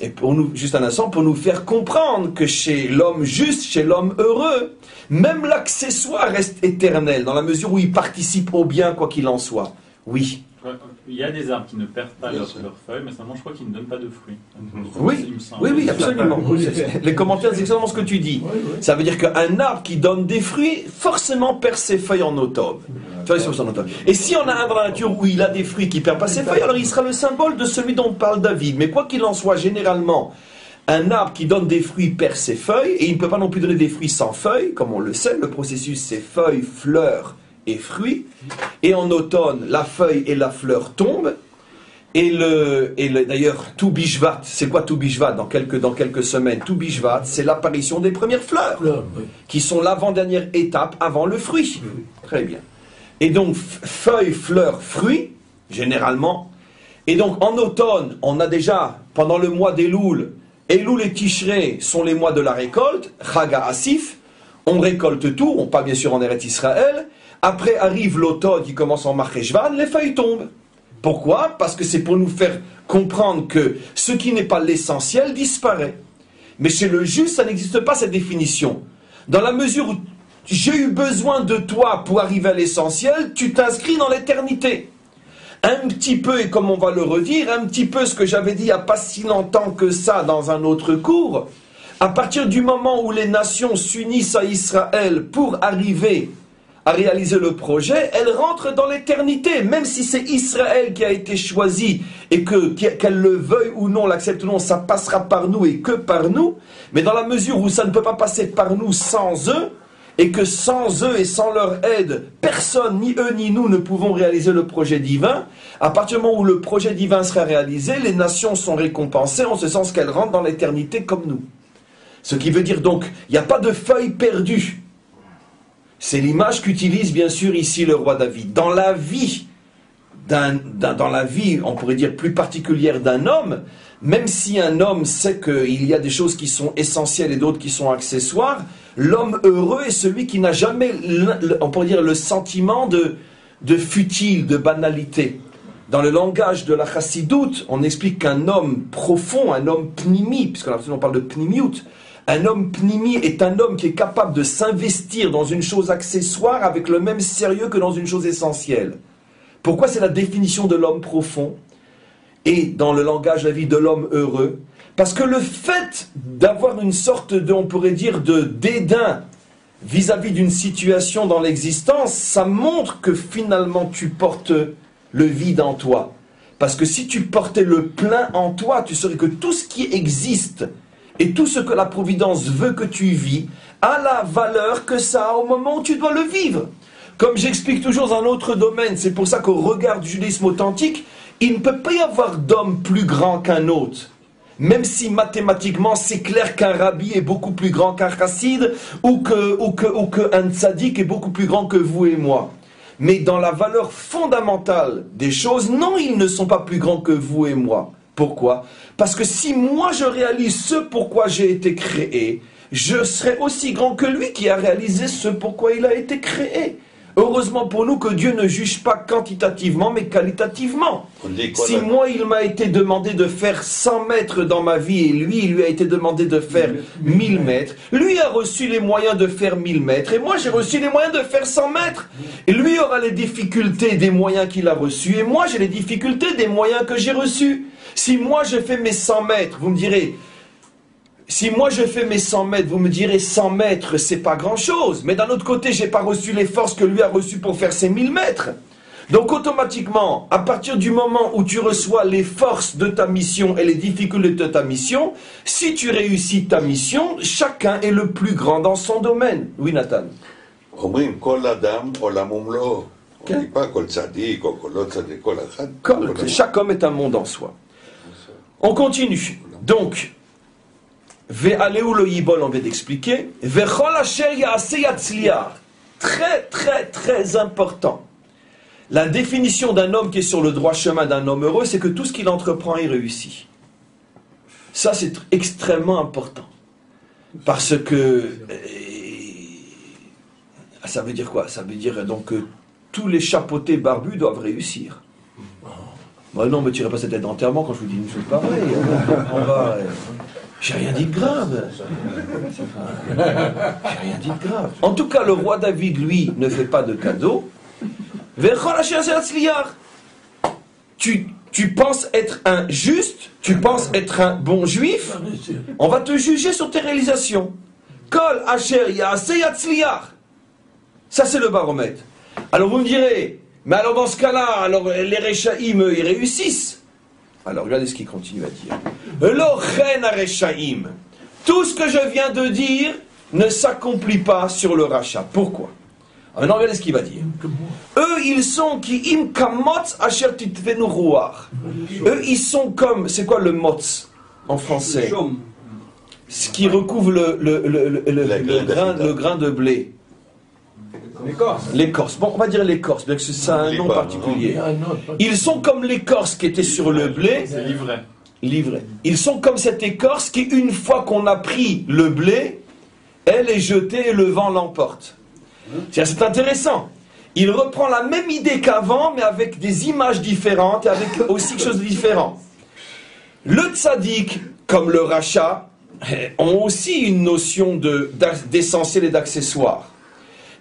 Et pour nous, juste un instant, pour nous faire comprendre que chez l'homme juste, chez l'homme heureux, même l'accessoire reste éternel, dans la mesure où il participe au bien, quoi qu'il en soit. Oui. Il y a des arbres qui ne perdent pas leurs feuilles, mais seulement je crois qu'ils ne donnent pas de fruits. Oui, absolument. Les commentaires, c'est exactement ce que tu dis. Ça veut dire qu'un arbre qui donne des fruits, forcément perd ses feuilles en automne. Et si on a un dans la nature où il a des fruits qui ne perdent pas ses feuilles, alors il sera le symbole de celui dont parle David. Mais quoi qu'il en soit, généralement, un arbre qui donne des fruits perd ses feuilles, et il ne peut pas non plus donner des fruits sans feuilles, comme on le sait. Le processus, c'est feuilles, fleurs et fruits, et en automne, la feuille et la fleur tombent, et d'ailleurs, tout Bishvat, c'est quoi tout Bishvat dans quelques semaines? Tout Bishvat, c'est l'apparition des premières fleurs, qui sont l'avant-dernière étape avant le fruit. Très bien. Et donc, feuilles, fleurs, fruits, généralement, et donc en automne, on a déjà, pendant le mois d'Elul, Elul et Tishrei sont les mois de la récolte, Chag HaAsif, on récolte tout, on part bien sûr en Eretz Israël. Après arrive l'automne qui commence en Marcheshvan, les feuilles tombent. Pourquoi? Parce que c'est pour nous faire comprendre que ce qui n'est pas l'essentiel disparaît. Mais chez le juste, ça n'existe pas cette définition. Dans la mesure où j'ai eu besoin de toi pour arriver à l'essentiel, tu t'inscris dans l'éternité. Un petit peu, et comme on va le redire, un petit peu ce que j'avais dit il n'y a pas si longtemps que ça dans un autre cours, à partir du moment où les nations s'unissent à Israël pour arriver à réaliser le projet, elle rentre dans l'éternité, même si c'est Israël qui a été choisi et qu'elle le veuille ou non, l'accepte ou non, ça passera par nous et que par nous, mais dans la mesure où ça ne peut pas passer par nous sans eux, et que sans eux et sans leur aide, personne, ni eux ni nous, ne pouvons réaliser le projet divin, à partir du moment où le projet divin sera réalisé, les nations sont récompensées en ce sens qu'elles rentrent dans l'éternité comme nous. Ce qui veut dire donc, il n'y a pas de feuilles perdues. C'est l'image qu'utilise bien sûr ici le roi David. Dans la vie, on pourrait dire plus particulière d'un homme, même si un homme sait qu'il y a des choses qui sont essentielles et d'autres qui sont accessoires, l'homme heureux est celui qui n'a jamais, on pourrait dire, le sentiment de futile, de banalité. Dans le langage de la chassidoute, on explique qu'un homme profond, un homme pnimi, puisqu'on parle de pnimiout, un homme pnimi est un homme qui est capable de s'investir dans une chose accessoire avec le même sérieux que dans une chose essentielle. Pourquoi c'est la définition de l'homme profond et dans le langage de la vie de l'homme heureux? Parce que le fait d'avoir une sorte de, on pourrait dire, de dédain vis-à-vis d'une situation dans l'existence, ça montre que finalement tu portes le vide en toi. Parce que si tu portais le plein en toi, tu saurais que tout ce qui existe et tout ce que la Providence veut que tu vis a la valeur que ça a au moment où tu dois le vivre. Comme j'explique toujours dans un autre domaine, c'est pour ça qu'au regard du judaïsme authentique, il ne peut pas y avoir d'homme plus grand qu'un autre. Même si mathématiquement c'est clair qu'un rabbi est beaucoup plus grand qu'un chassid ou qu'un tzaddik est beaucoup plus grand que vous et moi. Mais dans la valeur fondamentale des choses, non, ils ne sont pas plus grands que vous et moi. Pourquoi? Parce que si moi je réalise ce pourquoi j'ai été créé, je serai aussi grand que lui qui a réalisé ce pourquoi il a été créé. Heureusement pour nous que Dieu ne juge pas quantitativement, mais qualitativement. Si moi, il m'a été demandé de faire 100 mètres dans ma vie, et lui, il lui a été demandé de faire 1000 mètres, lui a reçu les moyens de faire 1000 mètres, et moi, j'ai reçu les moyens de faire 100 mètres. Et lui aura les difficultés des moyens qu'il a reçus, et moi, j'ai les difficultés des moyens que j'ai reçus. Si moi, je fais mes 100 mètres, vous me direz... Si moi je fais mes 100 mètres, vous me direz 100 mètres, c'est pas grand chose. Mais d'un autre côté, j'ai pas reçu les forces que lui a reçues pour faire ses 1000 mètres. Donc automatiquement, à partir du moment où tu reçois les forces de ta mission et les difficultés de ta mission, si tu réussis ta mission, chacun est le plus grand dans son domaine. Oui, Nathan. Chaque homme est un monde en soi. On continue. Donc, Ve'aleu lo yibol, on vient d'expliquer. Ve'chol asher ya'aseh yatzliach. Très, très, très important. La définition d'un homme qui est sur le droit chemin, d'un homme heureux, c'est que tout ce qu'il entreprend, il réussit. Ça, c'est extrêmement important. Parce que... ça veut dire quoi? Ça veut dire donc que tous les chapeautés barbus doivent réussir. Bah non, mais tu n'irais pas cette tête d'enterrement quand je vous dis une chose pareille. On va... J'ai rien dit de grave. J'ai rien dit de grave. En tout cas, le roi David, lui, ne fait pas de cadeaux. Tu penses être un juste, tu penses être un bon juif, on va te juger sur tes réalisations. Kol asher ya'aseh yatzliach. Ça, c'est le baromètre. Alors vous me direz, mais alors dans ce cas-là, alors les Réchaïm, ils réussissent. Alors regardez ce qu'il continue à dire. L'ochen arechaim. Tout ce que je viens de dire ne s'accomplit pas sur le rachat. Pourquoi? Maintenant regardez ce qu'il va dire. Eux ils sont qui im kamotz asher titvenu ruach. Eux ils sont comme, c'est quoi le motz en français? Ce qui recouvre le grain de blé. L'écorce. Bon, on va dire l'écorce, parce que c'est un nom particulier. Ils sont comme l'écorce qui était sur le blé. C'est livré. Ils sont comme cette écorce qui, une fois qu'on a pris le blé, elle est jetée et le vent l'emporte. C'est intéressant. Il reprend la même idée qu'avant, mais avec des images différentes et avec aussi quelque chose de différent. Le tzaddik, comme le rachat, ont aussi une notion d'essentiel et d'accessoire.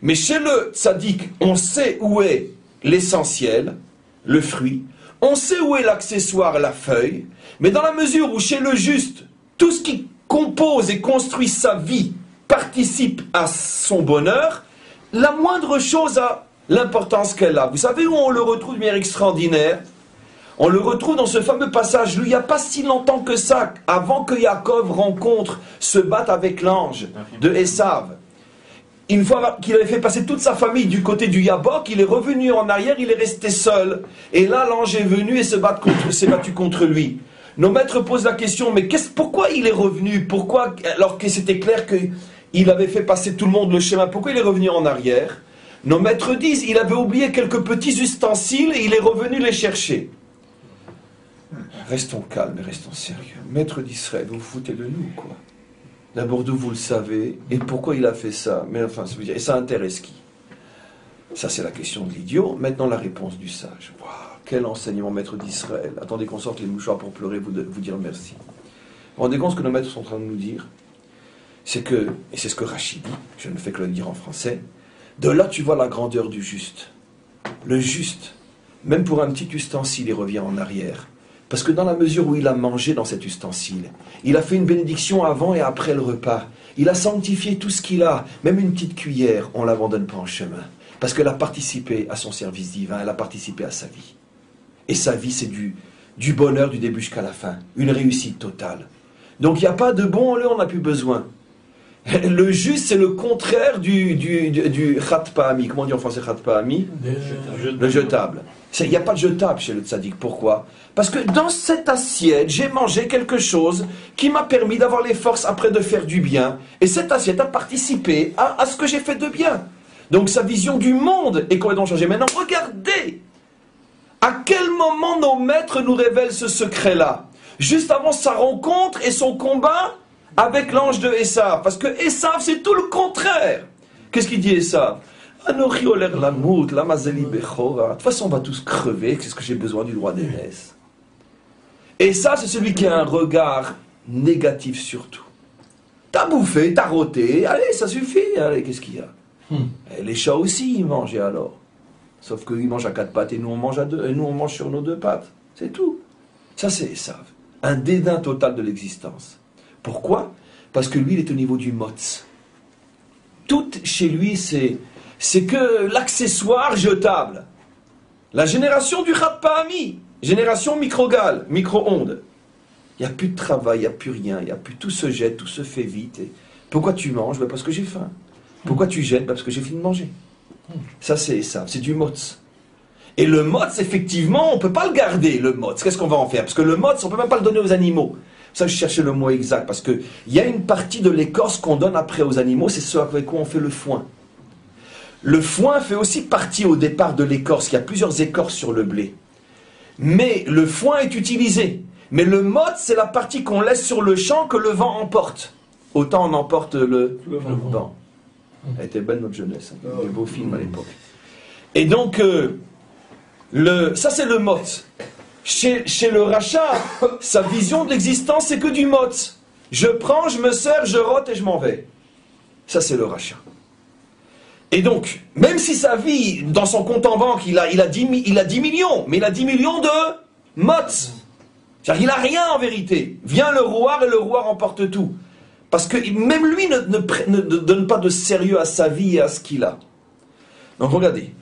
Mais chez le tzaddik, on sait où est l'essentiel, le fruit, on sait où est l'accessoire, la feuille, mais dans la mesure où chez le juste, tout ce qui compose et construit sa vie participe à son bonheur, la moindre chose a l'importance qu'elle a. Vous savez où on le retrouve de manière extraordinaire? On le retrouve dans ce fameux passage, il n'y a pas si longtemps que ça, avant que Yaakov se batte avec l'ange de Esav. Une fois qu'il avait fait passer toute sa famille du côté du Yabok, il est revenu en arrière, il est resté seul. Et là, l'ange est venu et s'est battu contre lui. Nos maîtres posent la question, mais pourquoi il est revenu? Pourquoi, alors que c'était clair qu'il avait fait passer tout le monde le chemin, pourquoi il est revenu en arrière? Nos maîtres disent, il avait oublié quelques petits ustensiles et il est revenu les chercher. Restons calmes et restons sérieux. Maître d'Israël, vous vous foutez de nous, quoi? D'abord, d'où vous le savez, et pourquoi il a fait ça? Mais enfin, et ça intéresse qui? Ça, c'est la question de l'idiot. Maintenant, la réponse du sage. Waouh, quel enseignement, maître d'Israël. Attendez qu'on sorte les mouchoirs pour pleurer, vous dire merci. Vous vous rendez compte ce que nos maîtres sont en train de nous dire? C'est que, et c'est ce que Rachid dit, je ne fais que le dire en français, de là, tu vois la grandeur du juste. Le juste, même pour un petit ustensile, il revient en arrière. Parce que dans la mesure où il a mangé dans cet ustensile, il a fait une bénédiction avant et après le repas. Il a sanctifié tout ce qu'il a. Même une petite cuillère, on ne l'abandonne pas en chemin. Parce qu'elle a participé à son service divin, elle a participé à sa vie. Et sa vie, c'est du bonheur du début jusqu'à la fin. Une réussite totale. Donc il n'y a pas de bon, là on n'a plus besoin. Le juste, c'est le contraire du khatpahami. Comment on dit en français khatpahami? Le jetable. Il n'y a pas de jetable chez le tzaddik. Pourquoi? Parce que dans cette assiette, j'ai mangé quelque chose qui m'a permis d'avoir les forces après de faire du bien. Et cette assiette a participé à ce que j'ai fait de bien. Donc sa vision du monde est complètement changée. Maintenant, regardez à quel moment nos maîtres nous révèlent ce secret-là. Juste avant sa rencontre et son combat avec l'ange de Esav. Parce que Esav, c'est tout le contraire. Qu'est-ce qu'il dit Esav? De toute façon, on va tous crever. Qu'est-ce que j'ai besoin du droit d'aînesse? Et ça, c'est celui qui a un regard négatif sur tout. T'as bouffé, t'as roté, allez, ça suffit. Allez, qu'est-ce qu'il y a? Et les chats aussi, ils mangent, et alors? Sauf qu'ils mangent à 4 pattes et nous, on mange à 2, et nous, on mange sur nos 2 pattes. C'est tout. Ça, c'est Esav. Un dédain total de l'existence. Pourquoi? Parce que lui, il est au niveau du motz. Tout chez lui, c'est que l'accessoire jetable. La génération du khatpahami, génération microgale, micro-ondes. Il n'y a plus de travail, il n'y a plus rien, tout se jette, tout se fait vite. Et pourquoi tu manges? Parce que j'ai faim. Pourquoi tu jettes? Parce que j'ai fini de manger. Ça, c'est du motz. Et le motz, effectivement, on ne peut pas le garder, le motz. Qu'est-ce qu'on va en faire? Parce que le motz, on ne peut même pas le donner aux animaux. Ça, je cherchais le mot exact, parce qu'il y a une partie de l'écorce qu'on donne après aux animaux, c'est ce avec quoi on fait le foin. Le foin fait aussi partie au départ de l'écorce. Il y a plusieurs écorces sur le blé. Mais le foin est utilisé. Mais le motz, c'est la partie qu'on laisse sur le champ que le vent emporte. Autant on emporte le vent. Elle était belle notre jeunesse. Des beaux films à l'époque. Et donc, ça c'est le motz. Chez le rachat, sa vision de l'existence, c'est que du motz. Je prends, je me sers, je rote et je m'en vais. Ça c'est le rachat. Et donc, même si sa vie, dans son compte en banque, il a 10 millions, mais il a 10 millions de motz. C'est-à-dire qu'il n'a rien en vérité. Vient le roi et le roi remporte tout. Parce que même lui ne donne pas de sérieux à sa vie et à ce qu'il a. Donc regardez.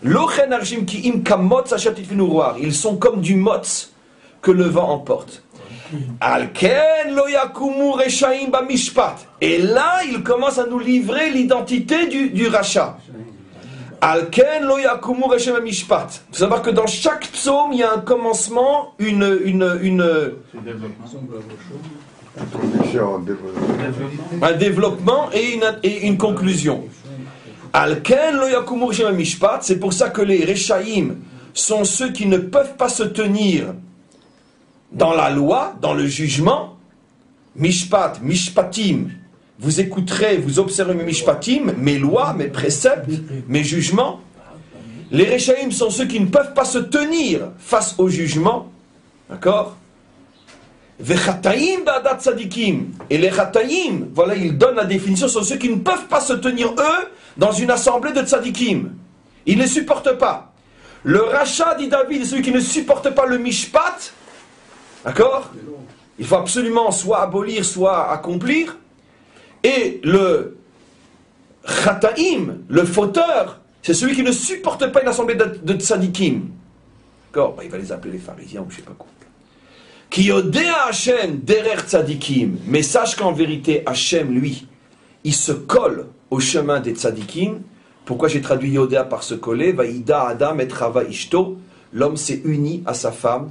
Ils sont comme du motz que le vent emporte. Et là, il commence à nous livrer l'identité du rachat. Il faut savoir que dans chaque psaume, il y a un commencement, un développement et une conclusion. C'est pour ça que les Rechaïm sont ceux qui ne peuvent pas se tenir dans la loi, dans le jugement. Mishpat, mishpatim. Vous écouterez, vous observerez mes mishpatim, mes lois, mes préceptes, mes jugements. Les Rechaïm sont ceux qui ne peuvent pas se tenir face au jugement. D'accord? Vechataïm ba'adat tzadikim. Et les chataïm, voilà, ils donnent la définition, sont ceux qui ne peuvent pas se tenir, eux, dans une assemblée de tzadikim. Ils ne les supportent pas. Le rachat, dit David, est celui qui ne supporte pas le mishpat. D'accord? Il faut absolument soit abolir, soit accomplir. Et le chataïm, le fauteur, c'est celui qui ne supporte pas une assemblée de tzadikim. D'accord? Il va les appeler les pharisiens ou je ne sais pas quoi. Ki yodea Hashem derer tzadikim. Mais sache qu'en vérité, Hashem, lui, il se colle au chemin des tzadikim. Pourquoi j'ai traduit yodea par se coller? Vaïda Adam et Chava Ishto. L'homme s'est uni à sa femme.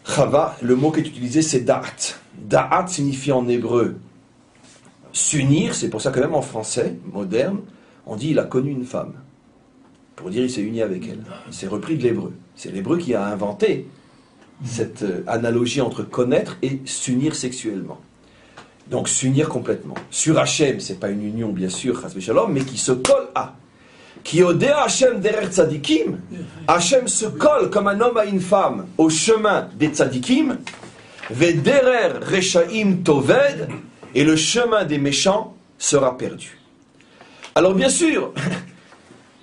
Chava, le mot qui est utilisé, c'est da'at. Da'at signifie en hébreu s'unir. C'est pour ça que même en français moderne, on dit il a connu une femme. Pour dire il s'est uni avec elle. C'est repris de l'hébreu. C'est l'hébreu qui a inventé cette analogie entre connaître et s'unir sexuellement. Donc s'unir complètement. Sur Hachem, c'est pas une union bien sûr, chas v'shalom, mais qui se colle à. Ki odea Hachem derer tzadikim. Hachem se colle comme un homme à une femme au chemin des tzadikim. Vederer rechaim toved. Et le chemin des méchants sera perdu. Alors bien sûr,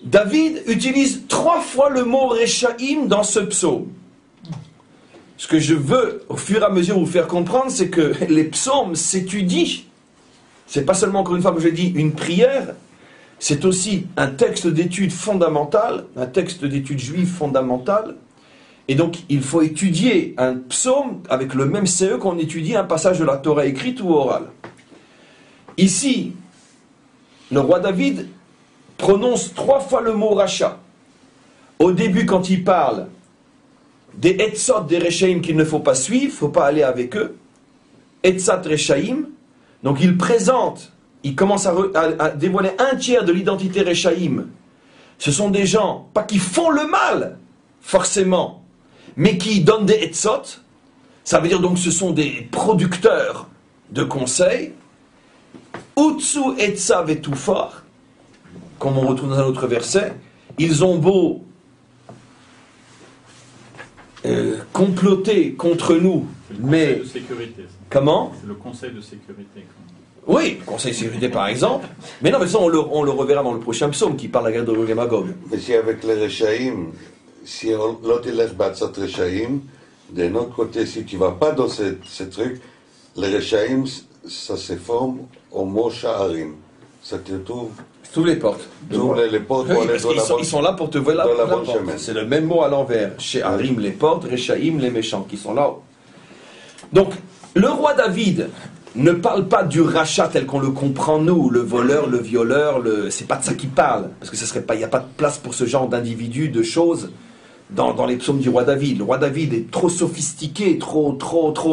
David utilise 3 fois le mot rechaim dans ce psaume. Ce que je veux, au fur et à mesure, vous faire comprendre, c'est que les psaumes s'étudient c'est pas seulement, encore une fois, comme je l'ai dit, une prière, c'est aussi un texte d'étude fondamental, un texte d'étude juive fondamental. Et donc, il faut étudier un psaume avec le même CE qu'on étudie un passage de la Torah écrite ou orale. Ici, le roi David prononce 3 fois le mot rachat. Au début, quand il parle des etzot des Rechaim qu'il ne faut pas suivre, il ne faut pas aller avec eux, etzat Rechaim, donc il commence à dévoiler un tiers de l'identité Rechaim. Ce sont des gens, pas qui font le mal, forcément, mais qui donnent des etzot. Ça veut dire donc que ce sont des producteurs de conseils. Utsu etza vetufor, comme on retrouve dans un autre verset, ils ont beau comploter contre nous, mais... Le conseil de sécurité. Ça. Comment? C'est le conseil de sécurité. Oui, le conseil de sécurité par exemple. Mais non, mais ça on le reverra dans le prochain psaume qui parle de la guerre de Gog et Magog. Mais si avec les Rechaim, si l'autre laisse battre Rechaim, d'un autre côté, si tu ne vas pas dans ce truc, les Rechaim, ça se forme au mot Sha'arim. Ça te trouve... Toutes les portes. Les portes oui, parce qu'ils sont là pour te voir la porte. C'est le même mot à l'envers. Chez Harim, les portes, Rechaim, les méchants, qui sont là. Donc, le roi David ne parle pas du rachat tel qu'on le comprend nous, le voleur, le violeur, c'est pas de ça qu'il parle. Parce que il n'y a pas de place pour ce genre d'individus, de choses dans les psaumes du roi David. Le roi David est trop sophistiqué, trop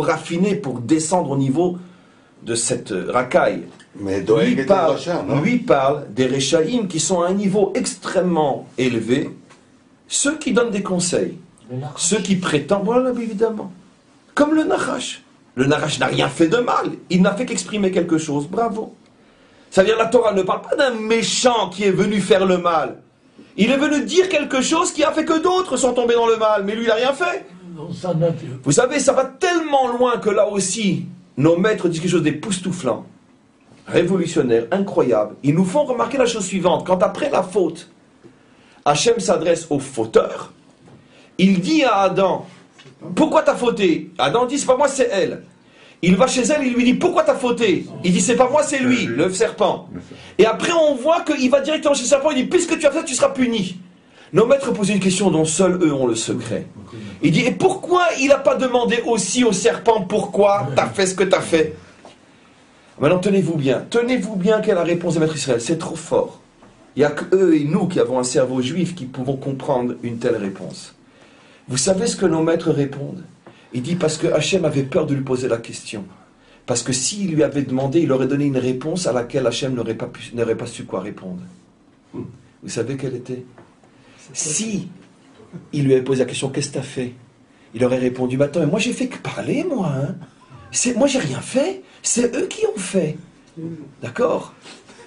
raffiné pour descendre au niveau de cette racaille. Mais lui parle des Rechaim qui sont à un niveau extrêmement élevé, ceux qui donnent des conseils, ceux qui prétendent, voilà évidemment, comme le Nachash. Le Nachash n'a rien fait de mal, il n'a fait qu'exprimer quelque chose, bravo. C'est-à-dire la Torah ne parle pas d'un méchant qui est venu faire le mal, il est venu dire quelque chose qui a fait que d'autres sont tombés dans le mal, mais lui il n'a rien fait. Vous savez, ça va tellement loin que là aussi, nos maîtres disent quelque chose d'époustouflant, révolutionnaire, incroyable. Ils nous font remarquer la chose suivante. Quand après la faute, Hachem s'adresse au fauteur, il dit à Adam, pourquoi t'as fauté? Adam dit, c'est pas moi, c'est elle. Il va chez elle, il lui dit, pourquoi t'as fauté? Il dit, c'est pas moi, c'est lui, le serpent. Et après on voit qu'il va directement chez le serpent, il dit, puisque tu as fait ça, tu seras puni. Nos maîtres posent une question dont seuls eux ont le secret. Il dit, et pourquoi il n'a pas demandé aussi au serpent, pourquoi t'as fait ce que t'as fait? Maintenant, tenez-vous bien quelle est la réponse des maîtres Israël. C'est trop fort. Il n'y a que eux et nous qui avons un cerveau juif qui pouvons comprendre une telle réponse. Vous savez ce que nos maîtres répondent? Il dit parce que Hachem avait peur de lui poser la question. Parce que s'il lui avait demandé, il aurait donné une réponse à laquelle Hachem n'aurait pas su quoi répondre. Vous savez quelle était? Si il lui avait posé la question, qu'est-ce que tu as fait? Il aurait répondu, attends, mais moi j'ai fait que parler, moi. Moi j'ai rien fait. C'est eux qui ont fait. D'accord?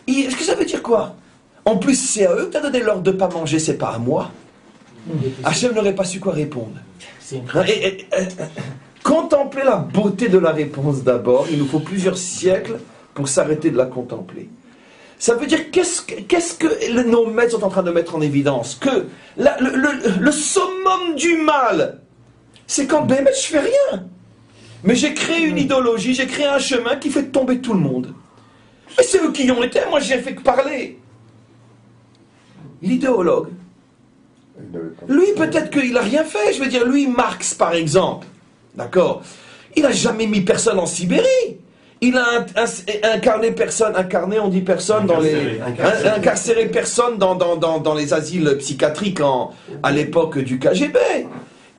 Est-ce que ça veut dire quoi? En plus, c'est à eux que tu as donné l'ordre de ne pas manger, c'est pas à moi. Hachem n'aurait pas su quoi répondre. Contempler la beauté de la réponse d'abord, il nous faut plusieurs siècles pour s'arrêter de la contempler. Ça veut dire, qu'est-ce que nos maîtres sont en train de mettre en évidence? Que le summum du mal, c'est quand Bémet, je fais rien. Mais j'ai créé une idéologie, j'ai créé un chemin qui fait tomber tout le monde. Mais c'est eux qui y ont été, moi j'ai fait que parler. L'idéologue, lui peut-être qu'il n'a rien fait, je veux dire, lui Marx par exemple, d'accord, il n'a jamais mis personne en Sibérie. Il a incarné personne, on dit personne dans les... Incarcéré personne dans les asiles psychiatriques à l'époque du KGB.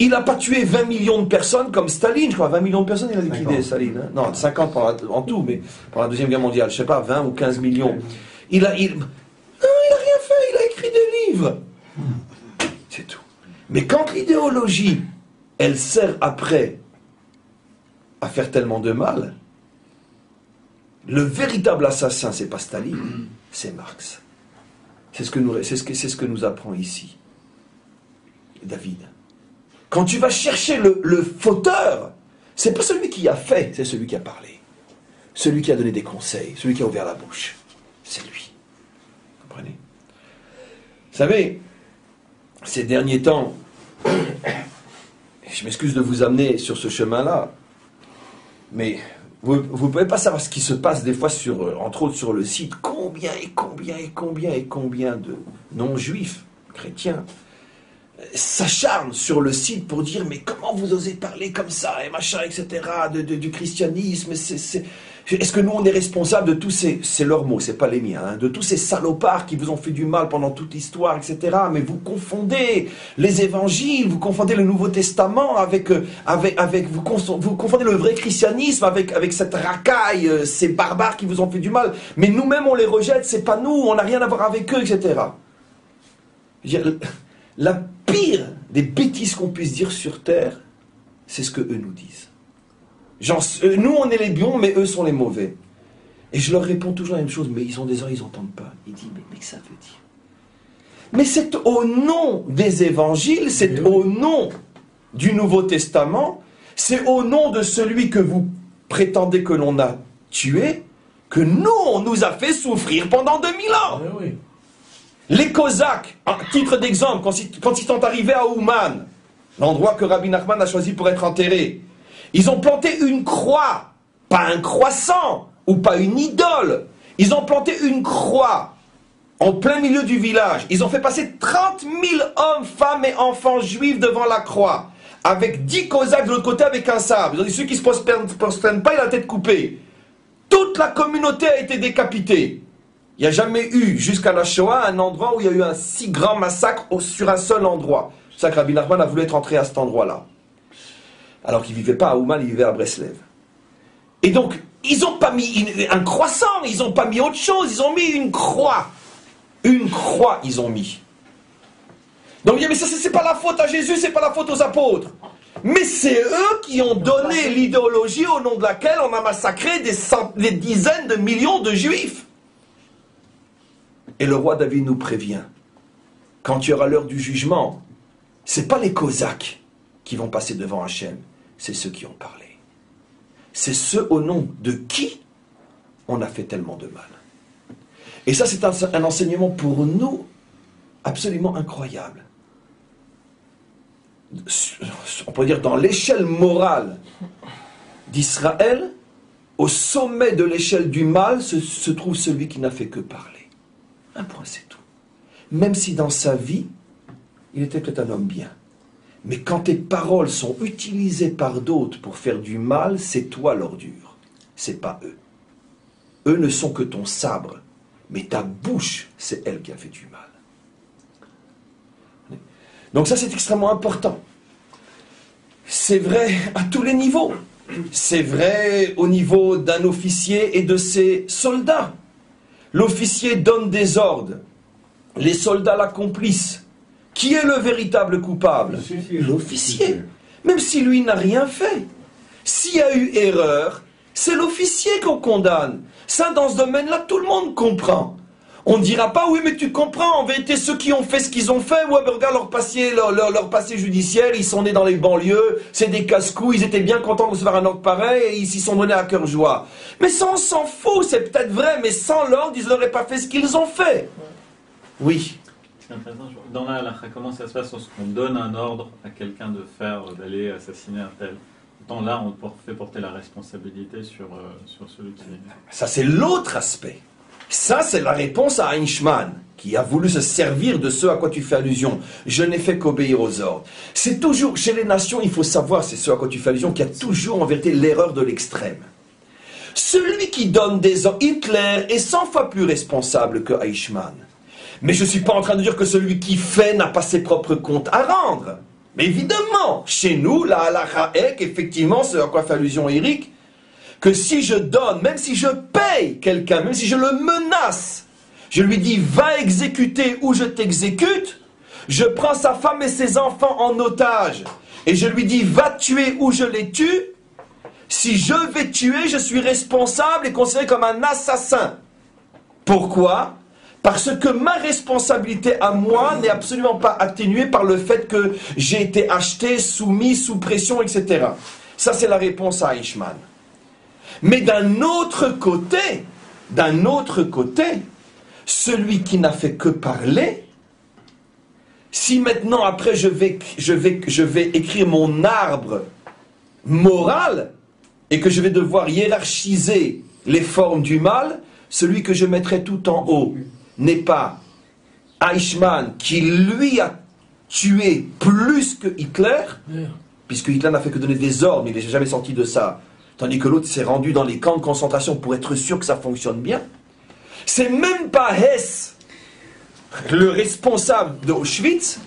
Il n'a pas tué 20 millions de personnes comme Staline, je crois. 20 millions de personnes, il a liquidé, Staline. Hein. Non, 50 en tout, mais pendant la Deuxième Guerre mondiale, je ne sais pas, 20 ou 15 millions. Il n'a rien fait, il a écrit des livres. C'est tout. Mais quand l'idéologie, elle sert après à faire tellement de mal, le véritable assassin, c'est pas Staline, c'est Marx. C'est ce que nous apprend ici David. Quand tu vas chercher le fauteur, c'est pas celui qui a fait, c'est celui qui a parlé. Celui qui a donné des conseils, celui qui a ouvert la bouche. C'est lui. Vous comprenez? Vous savez, ces derniers temps, je m'excuse de vous amener sur ce chemin-là, mais vous ne pouvez pas savoir ce qui se passe des fois, entre autres sur le site, combien de non-juifs, chrétiens, s'acharnent sur le site pour dire mais comment vous osez parler comme ça, et machin, etc., du christianisme, est-ce que nous on est responsable de tous ces, c'est leurs mots, c'est pas les miens, hein, de tous ces salopards qui vous ont fait du mal pendant toute l'histoire, etc., mais vous confondez les évangiles, vous confondez le Nouveau Testament vous confondez le vrai christianisme avec cette racaille, ces barbares qui vous ont fait du mal, mais nous-mêmes on les rejette, c'est pas nous, on n'a rien à voir avec eux, etc. Je veux dire, la pire des bêtises qu'on puisse dire sur terre, c'est ce que eux nous disent. Genre, nous on est les bons, mais eux sont les mauvais. Et je leur réponds toujours la même chose, mais ils ont des oreilles, ils n'entendent pas. Ils disent, mais que ça veut dire? Mais c'est au nom des évangiles, c'est au nom du Nouveau Testament, c'est au nom de celui que vous prétendez que l'on a tué, que nous, on nous a fait souffrir pendant 2000 ans. Oui. Les Cosaques, à titre d'exemple, quand ils sont arrivés à Ouman, l'endroit que Rabbi Nachman a choisi pour être enterré, ils ont planté une croix, pas un croissant, ou pas une idole. Ils ont planté une croix en plein milieu du village. Ils ont fait passer 30 000 hommes, femmes et enfants juifs devant la croix, avec 10 Cosaques de l'autre côté avec un sabre. Ils ont dit, ceux qui ne se prosternent pas, il a la tête coupée. Toute la communauté a été décapitée. Il n'y a jamais eu, jusqu'à la Shoah, un endroit où il y a eu un si grand massacre sur un seul endroit. C'est pour ça que Rabbi Nachman a voulu être entré à cet endroit-là. Alors qu'il ne vivait pas à Ouman, il vivait à Breslev. Et donc, ils n'ont pas mis un croissant, ils n'ont pas mis autre chose, ils ont mis une croix. Une croix, ils ont mis. Donc, il dit, mais ça, c'est pas la faute à Jésus, c'est pas la faute aux apôtres. Mais c'est eux qui ont donné l'idéologie au nom de laquelle on a massacré des dizaines de millions de juifs. Et le roi David nous prévient, quand il y aura l'heure du jugement, ce n'est pas les Cosaques qui vont passer devant Hachem, c'est ceux qui ont parlé. C'est ceux au nom de qui on a fait tellement de mal. Et ça, c'est un enseignement pour nous absolument incroyable. On peut dire dans l'échelle morale d'Israël, au sommet de l'échelle du mal se trouve celui qui n'a fait que parler. Un point, c'est tout. Même si dans sa vie, il était peut-être un homme bien. Mais quand tes paroles sont utilisées par d'autres pour faire du mal, c'est toi l'ordure. C'est pas eux. Eux ne sont que ton sabre. Mais ta bouche, c'est elle qui a fait du mal. Donc ça, c'est extrêmement important. C'est vrai à tous les niveaux. C'est vrai au niveau d'un officier et de ses soldats. L'officier donne des ordres. Les soldats l'accomplissent. Qui est le véritable coupable? L'officier. Même si lui n'a rien fait. S'il y a eu erreur, c'est l'officier qu'on condamne. Ça, dans ce domaine-là, tout le monde comprend. On ne dira pas, oui, mais tu comprends, en vérité, ceux qui ont fait ce qu'ils ont fait, ouais, ben, regarde leur passé judiciaire, ils sont nés dans les banlieues, c'est des casse-couilles, ils étaient bien contents de recevoir un ordre pareil, et ils s'y sont donnés à cœur joie. Mais ça, on s'en fout, c'est peut-être vrai, mais sans l'ordre, ils n'auraient pas fait ce qu'ils ont fait. Oui. C'est intéressant. Dans la halakha, comment ça se passe lorsqu'on donne un ordre à quelqu'un d'aller assassiner un tel? Autant là, on fait porter la responsabilité sur celui qui... Ça, c'est l'autre aspect. Ça, c'est la réponse à Eichmann, qui a voulu se servir de ce à quoi tu fais allusion. Je n'ai fait qu'obéir aux ordres. C'est toujours, chez les nations, il faut savoir, c'est ce à quoi tu fais allusion, qu'il y a toujours en vérité l'erreur de l'extrême. Celui qui donne des ordres, Hitler est 100 fois plus responsable que Eichmann. Mais je ne suis pas en train de dire que celui qui fait n'a pas ses propres comptes à rendre. Mais évidemment, chez nous, la halakha est qu'effectivement, ce à quoi fait allusion Eric, que si je donne, même si je paye quelqu'un, même si je le menace, je lui dis va exécuter ou je t'exécute, je prends sa femme et ses enfants en otage et je lui dis va tuer ou je les tue, si je vais tuer, je suis responsable et considéré comme un assassin. Pourquoi ? Parce que ma responsabilité à moi n'est absolument pas atténuée par le fait que j'ai été acheté, soumis, sous pression, etc. Ça, c'est la réponse à Eichmann. Mais d'un autre côté, celui qui n'a fait que parler, si maintenant après je vais écrire mon arbre moral, et que je vais devoir hiérarchiser les formes du mal, celui que je mettrai tout en haut n'est pas Eichmann qui lui a tué plus que Hitler, puisque Hitler n'a fait que donner des ordres, mais il n'est jamais sorti de ça, tandis que l'autre s'est rendu dans les camps de concentration pour être sûr que ça fonctionne bien. C'est même pas Hess, le responsable d'Auschwitz.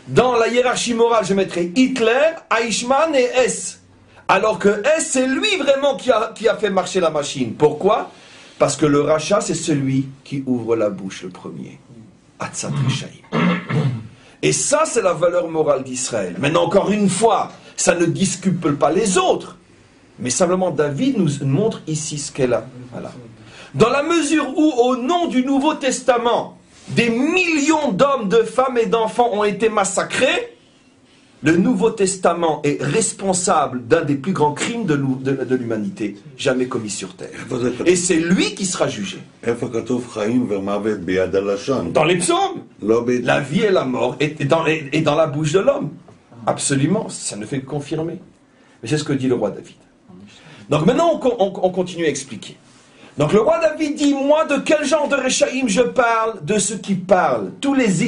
Dans la hiérarchie morale, je mettrai Hitler, Eichmann et Hess. Alors que Hess, c'est lui vraiment qui a fait marcher la machine. Pourquoi? Parce que le rachat, c'est celui qui ouvre la bouche le premier. Atzat Rishaïm. Et ça, c'est la valeur morale d'Israël. Maintenant, encore une fois, ça ne disculpe pas les autres. Mais simplement, David nous montre ici ce qu'elle a. Voilà. Dans la mesure où, au nom du Nouveau Testament, des millions d'hommes, de femmes et d'enfants ont été massacrés, le Nouveau Testament est responsable d'un des plus grands crimes de l'humanité jamais commis sur terre. Et c'est lui qui sera jugé. Dans les psaumes, la vie et la mort est dans la bouche de l'homme. Absolument, ça ne fait que confirmer. Mais c'est ce que dit le roi David. Donc maintenant, on continue à expliquer. Donc le roi David dit, moi de quel genre de Réchaïm je parle? De ceux qui parlent, tous les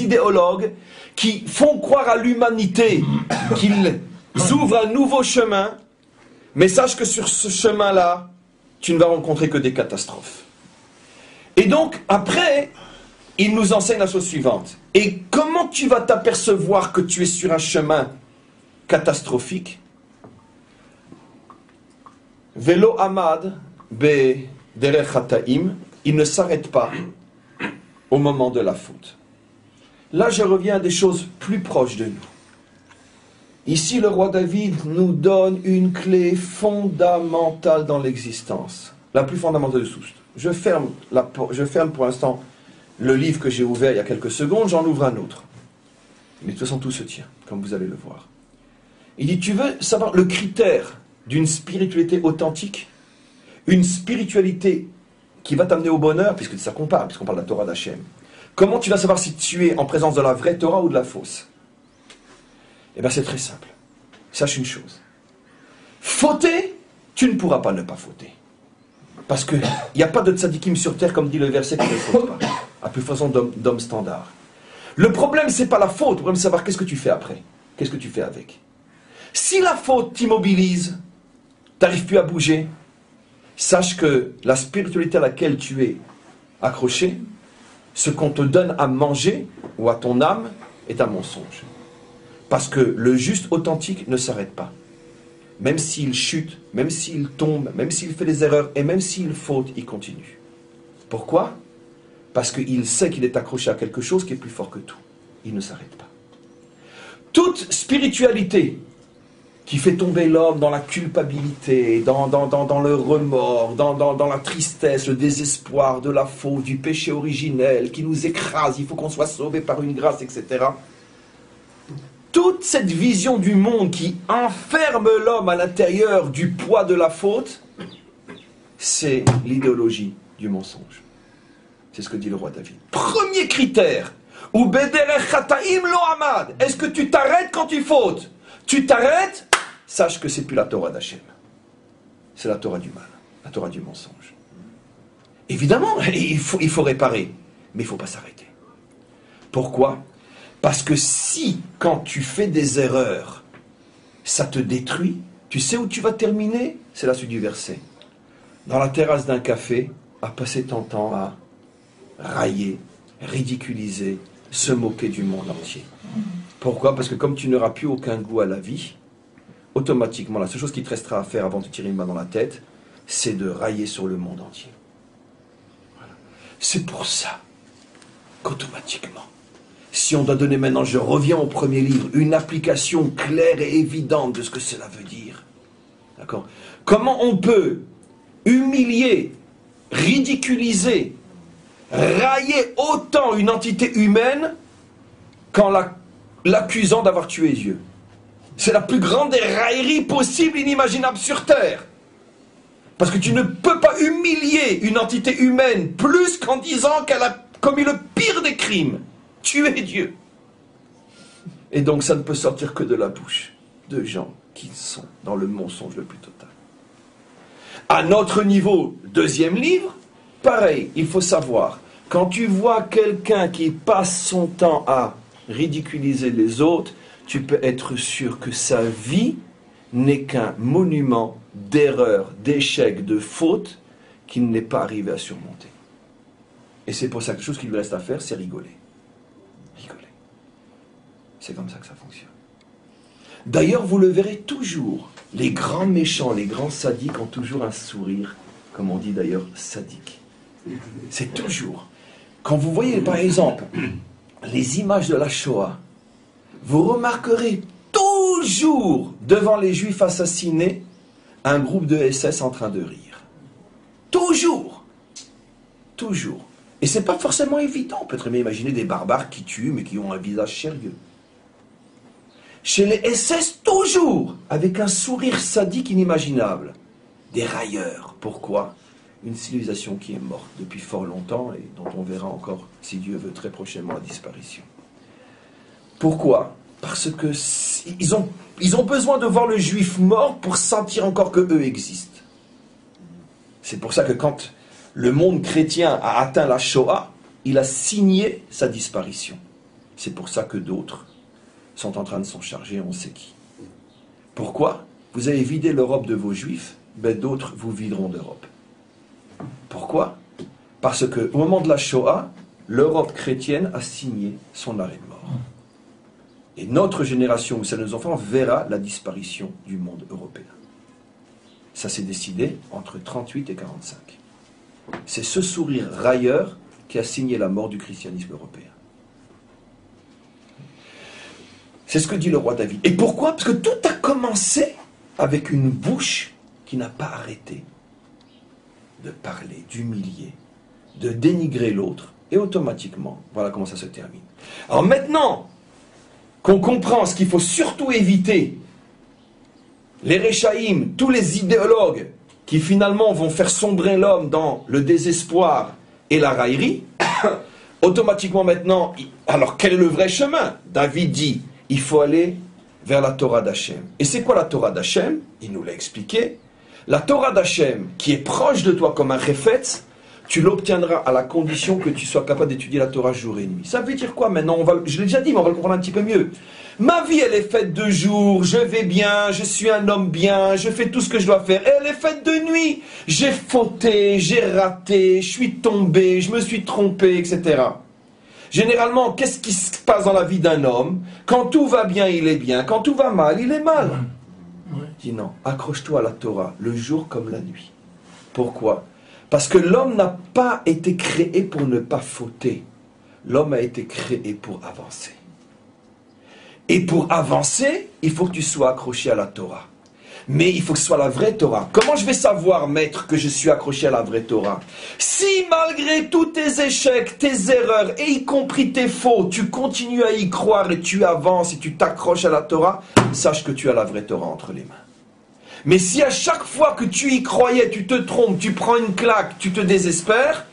idéologues qui font croire à l'humanité qu'ils ouvrent un nouveau chemin, mais sache que sur ce chemin-là, tu ne vas rencontrer que des catastrophes. Et donc, après, il nous enseigne la chose suivante. Et comment tu vas t'apercevoir que tu es sur un chemin catastrophique? Vélo Ahmad, Derech Hataim, il ne s'arrête pas au moment de la faute. Là, je reviens à des choses plus proches de nous. Ici, le roi David nous donne une clé fondamentale dans l'existence, la plus fondamentale de tous. Je ferme pour l'instant le livre que j'ai ouvert il y a quelques secondes, j'en ouvre un autre. Mais de toute façon, tout se tient, comme vous allez le voir. Il dit, tu veux savoir le critère d'une spiritualité authentique? Une spiritualité qui va t'amener au bonheur, puisque c'est ça qu'on parle, puisqu'on parle de la Torah d'Hachem. Comment tu vas savoir si tu es en présence de la vraie Torah ou de la fausse? Eh bien, c'est très simple. Sache une chose. Fauter, tu ne pourras pas ne pas fauter. Parce qu'il n'y a pas de tzadikim sur terre, comme dit le verset, qui ne faute pas. À plus façon d'homme standard. Le problème, c'est pas la faute. Le problème, c'est savoir qu'est-ce que tu fais après. Qu'est-ce que tu fais avec. Si la faute t'immobilise, tu n'arrives plus à bouger, sache que la spiritualité à laquelle tu es accroché, ce qu'on te donne à manger ou à ton âme est un mensonge. Parce que le juste authentique ne s'arrête pas. Même s'il chute, même s'il tombe, même s'il fait des erreurs et même s'il faute, il continue. Pourquoi? Parce qu'il sait qu'il est accroché à quelque chose qui est plus fort que tout. Il ne s'arrête pas. Toute spiritualité qui fait tomber l'homme dans la culpabilité, dans le remords, dans la tristesse, le désespoir de la faute, du péché originel, qui nous écrase, il faut qu'on soit sauvé par une grâce, etc. Toute cette vision du monde qui enferme l'homme à l'intérieur du poids de la faute, c'est l'idéologie du mensonge. C'est ce que dit le roi David. Premier critère, ou bederech chataim lo amad. Est-ce que tu t'arrêtes quand tu fautes? Tu t'arrêtes? Sache que c'est plus la Torah d'Hachem. C'est la Torah du mal, la Torah du mensonge. Évidemment, il faut réparer, mais il ne faut pas s'arrêter. Pourquoi? Parce que si, quand tu fais des erreurs, ça te détruit, tu sais où tu vas terminer? C'est la suite du verset. Dans la terrasse d'un café, à passer ton temps à railler, ridiculiser, se moquer du monde entier. Pourquoi? Parce que comme tu n'auras plus aucun goût à la vie, automatiquement, la seule chose qui te restera à faire avant de te tirer une main dans la tête, c'est de railler sur le monde entier. Voilà. C'est pour ça qu'automatiquement, si on doit donner maintenant, je reviens au premier livre, une application claire et évidente de ce que cela veut dire. D'accord? Comment on peut humilier, ridiculiser, railler autant une entité humaine qu'en l'accusant d'avoir tué Dieu? C'est la plus grande des railleries possibles, inimaginables sur Terre. Parce que tu ne peux pas humilier une entité humaine plus qu'en disant qu'elle a commis le pire des crimes. Tuer Dieu. Et donc ça ne peut sortir que de la bouche de gens qu'ils sont dans le mensonge le plus total. À notre niveau, deuxième livre, pareil, il faut savoir, quand tu vois quelqu'un qui passe son temps à ridiculiser les autres, tu peux être sûr que sa vie n'est qu'un monument d'erreurs, d'échecs, de fautes qu'il n'est pas arrivé à surmonter. Et c'est pour ça que la chose qu'il lui reste à faire, c'est rigoler. Rigoler. C'est comme ça que ça fonctionne. D'ailleurs, vous le verrez toujours. Les grands méchants, les grands sadiques ont toujours un sourire, comme on dit d'ailleurs sadique. C'est toujours. Quand vous voyez par exemple les images de la Shoah, vous remarquerez toujours devant les Juifs assassinés un groupe de SS en train de rire. Toujours. Toujours. Et c'est pas forcément évident. On peut très bien imaginer des barbares qui tuent mais qui ont un visage sérieux. Chez les SS, toujours, avec un sourire sadique inimaginable. Des railleurs. Pourquoi ? Une civilisation qui est morte depuis fort longtemps et dont on verra encore, si Dieu veut, très prochainement la disparition. Pourquoi ? Parce que ils ont besoin de voir le juif mort pour sentir encore qu'eux existent. C'est pour ça que quand le monde chrétien a atteint la Shoah, il a signé sa disparition. C'est pour ça que d'autres sont en train de s'en charger, on sait qui. Pourquoi ? Vous avez vidé l'Europe de vos juifs, ben d'autres vous videront d'Europe. Pourquoi ? Parce qu'au moment de la Shoah, l'Europe chrétienne a signé son arrêt de mort. Et notre génération, ou celle de nos enfants, verra la disparition du monde européen. Ça s'est décidé entre 38 et 45. C'est ce sourire railleur qui a signé la mort du christianisme européen. C'est ce que dit le roi David. Et pourquoi ? Parce que tout a commencé avec une bouche qui n'a pas arrêté de parler, d'humilier, de dénigrer l'autre. Et automatiquement, voilà comment ça se termine. Alors maintenant qu'on comprend ce qu'il faut surtout éviter, les Réchaïm, tous les idéologues qui finalement vont faire sombrer l'homme dans le désespoir et la raillerie, automatiquement maintenant, alors quel est le vrai chemin ? David dit, il faut aller vers la Torah d'Hachem. Et c'est quoi la Torah d'Hachem ? Il nous l'a expliqué. La Torah d'Hachem, qui est proche de toi comme un réfetz, tu l'obtiendras à la condition que tu sois capable d'étudier la Torah jour et nuit. Ça veut dire quoi maintenant ? Je l'ai déjà dit, mais on va le comprendre un petit peu mieux. Ma vie, elle est faite de jour, je vais bien, je suis un homme bien, je fais tout ce que je dois faire. Et elle est faite de nuit. J'ai fauté, j'ai raté, je suis tombé, je me suis trompé, etc. Généralement, qu'est-ce qui se passe dans la vie d'un homme ? Quand tout va bien, il est bien. Quand tout va mal, il est mal. Dis non, accroche-toi à la Torah, le jour comme la nuit. Pourquoi ? Parce que l'homme n'a pas été créé pour ne pas fauter. L'homme a été créé pour avancer. Et pour avancer, il faut que tu sois accroché à la Torah. Mais il faut que ce soit la vraie Torah. Comment je vais savoir, maître, que je suis accroché à la vraie Torah ? Si malgré tous tes échecs, tes erreurs, et y compris tes fautes, tu continues à y croire et tu avances et tu t'accroches à la Torah, sache que tu as la vraie Torah entre les mains. Mais si à chaque fois que tu y croyais, tu te trompes, tu prends une claque, tu te désespères,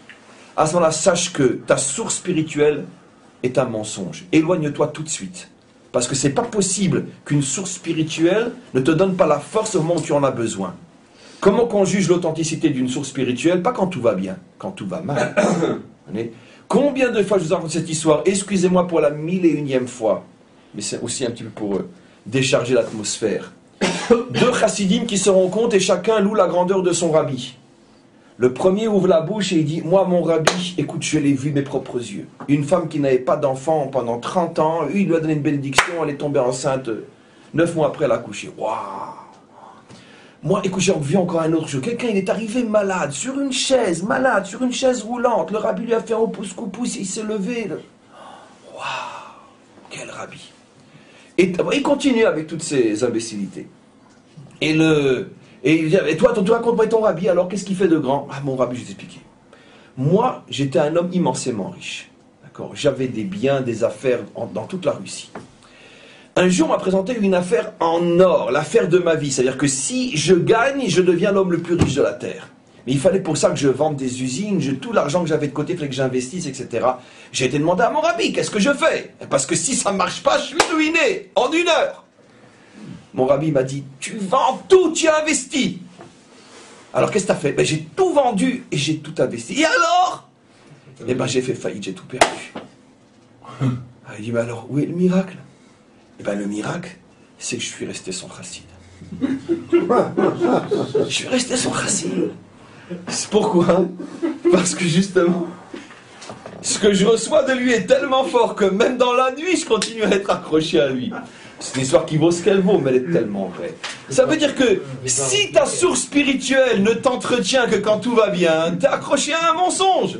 à ce moment-là, sache que ta source spirituelle est un mensonge. Éloigne-toi tout de suite. Parce que c'est pas possible qu'une source spirituelle ne te donne pas la force au moment où tu en as besoin. Comment qu'on juge l'authenticité d'une source spirituelle ? Pas quand tout va bien, quand tout va mal. Combien de fois je vous raconte cette histoire ? Excusez-moi pour la 1001e fois, mais c'est aussi un petit peu pour décharger l'atmosphère. Deux chassidim qui se rencontrent et chacun loue la grandeur de son rabbi. Le premier ouvre la bouche et il dit, moi mon rabbi, écoute, je l'ai vu de mes propres yeux. Une femme qui n'avait pas d'enfant pendant 30 ans, il lui a donné une bénédiction, elle est tombée enceinte 9 mois après elle a accouché. Waouh! Moi, écoute, j'ai vu encore un autre jour. Quelqu'un, il est arrivé malade, sur une chaise roulante. Le rabbi lui a fait un pouce-coupouce et il s'est levé. Waouh! Quel rabbi! Et il continue avec toutes ces imbécilités. Et il dit, et toi, tu racontes-moi ton rabbi, alors qu'est-ce qu'il fait de grand ? Ah, mon rabbi, je vais t'expliquer. Moi, j'étais un homme immensément riche. D'accord ? J'avais des biens, des affaires dans toute la Russie. Un jour, on m'a présenté une affaire en or, l'affaire de ma vie. C'est-à-dire que si je gagne, je deviens l'homme le plus riche de la Terre. Mais il fallait pour ça que je vende des usines, tout l'argent que j'avais de côté, il fallait que j'investisse, etc. J'ai été demandé à mon rabbi, qu'est-ce que je fais ? Parce que si ça ne marche pas, je suis ruiné en 1 heure. Mon rabbi m'a dit, tu vends tout, tu as investi. Alors qu'est-ce que tu as fait? Ben, j'ai tout vendu et j'ai tout investi. Et alors? Eh ben j'ai fait faillite, j'ai tout perdu. Il dit, mais alors, où est le miracle? Eh ben le miracle, c'est que je suis resté son chassid. Je suis resté son chassid. C'est pourquoi? Parce que justement, ce que je reçois de lui est tellement fort que même dans la nuit, je continue à être accroché à lui. C'est une histoire qui vaut ce qu'elle vaut, mais elle est tellement vraie. Ça veut dire que si ta source spirituelle ne t'entretient que quand tout va bien, t'es accroché à un mensonge.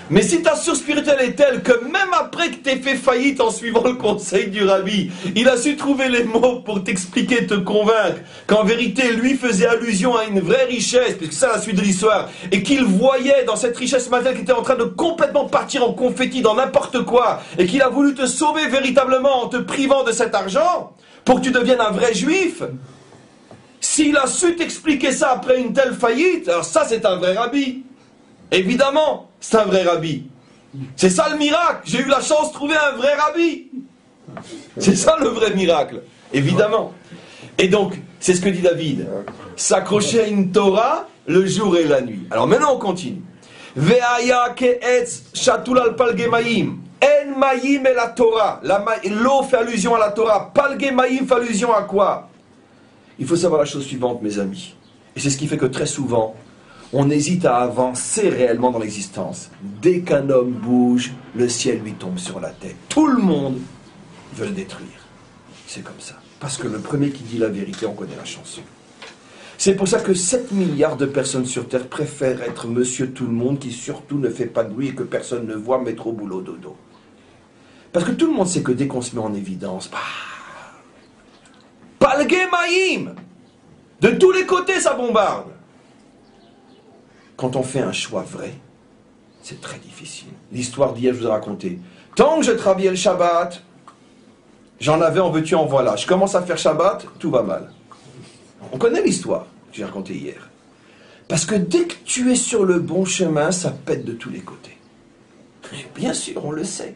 Mais si ta source spirituelle est telle que même après que t'aies fait faillite en suivant le conseil du rabbi, il a su trouver les mots pour t'expliquer, te convaincre qu'en vérité lui faisait allusion à une vraie richesse, puisque c'est la suite de l'histoire, et qu'il voyait dans cette richesse matérielle qui était en train de complètement partir en confetti dans n'importe quoi, et qu'il a voulu te sauver véritablement en te privant de cet argent, pour que tu deviennes un vrai juif. S'il a su t'expliquer ça après une telle faillite, alors ça c'est un vrai rabbi. Évidemment, c'est un vrai rabbi. C'est ça le miracle. J'ai eu la chance de trouver un vrai rabbi. C'est ça le vrai miracle. Évidemment. Et donc, c'est ce que dit David. S'accrocher à une Torah le jour et la nuit. Alors maintenant, on continue. Ve'aya ke'etz shatul al palgemaim. En maïm et la Torah. L'eau fait allusion à la Torah. Palgemaim fait allusion à quoi? Il faut savoir la chose suivante, mes amis. Et c'est ce qui fait que très souvent, on hésite à avancer réellement dans l'existence. Dès qu'un homme bouge, le ciel lui tombe sur la tête. Tout le monde veut le détruire. C'est comme ça. Parce que le premier qui dit la vérité, on connaît la chanson. C'est pour ça que 7 milliards de personnes sur Terre préfèrent être monsieur tout le monde qui surtout ne fait pas de bruit et que personne ne voit mettre au boulot dodo. Parce que tout le monde sait que dès qu'on se met en évidence, Palgemaim, de tous les côtés ça bombarde. Quand on fait un choix vrai, c'est très difficile. L'histoire d'hier, je vous ai raconté. Tant que je travaillais le Shabbat, j'en avais en veux-tu, en voilà. Je commence à faire Shabbat, tout va mal. On connaît l'histoire que j'ai racontée hier. Parce que dès que tu es sur le bon chemin, ça pète de tous les côtés. Et bien sûr, on le sait.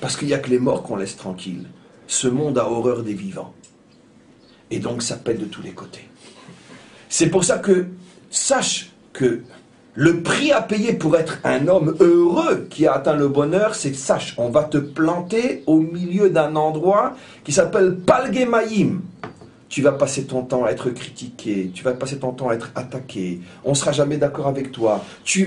Parce qu'il n'y a que les morts qu'on laisse tranquilles. Ce monde a horreur des vivants. Et donc, ça pète de tous les côtés. C'est pour ça que, sache que le prix à payer pour être un homme heureux qui a atteint le bonheur, c'est que sache, on va te planter au milieu d'un endroit qui s'appelle Palgemaim. Tu vas passer ton temps à être critiqué, tu vas passer ton temps à être attaqué, on ne sera jamais d'accord avec toi.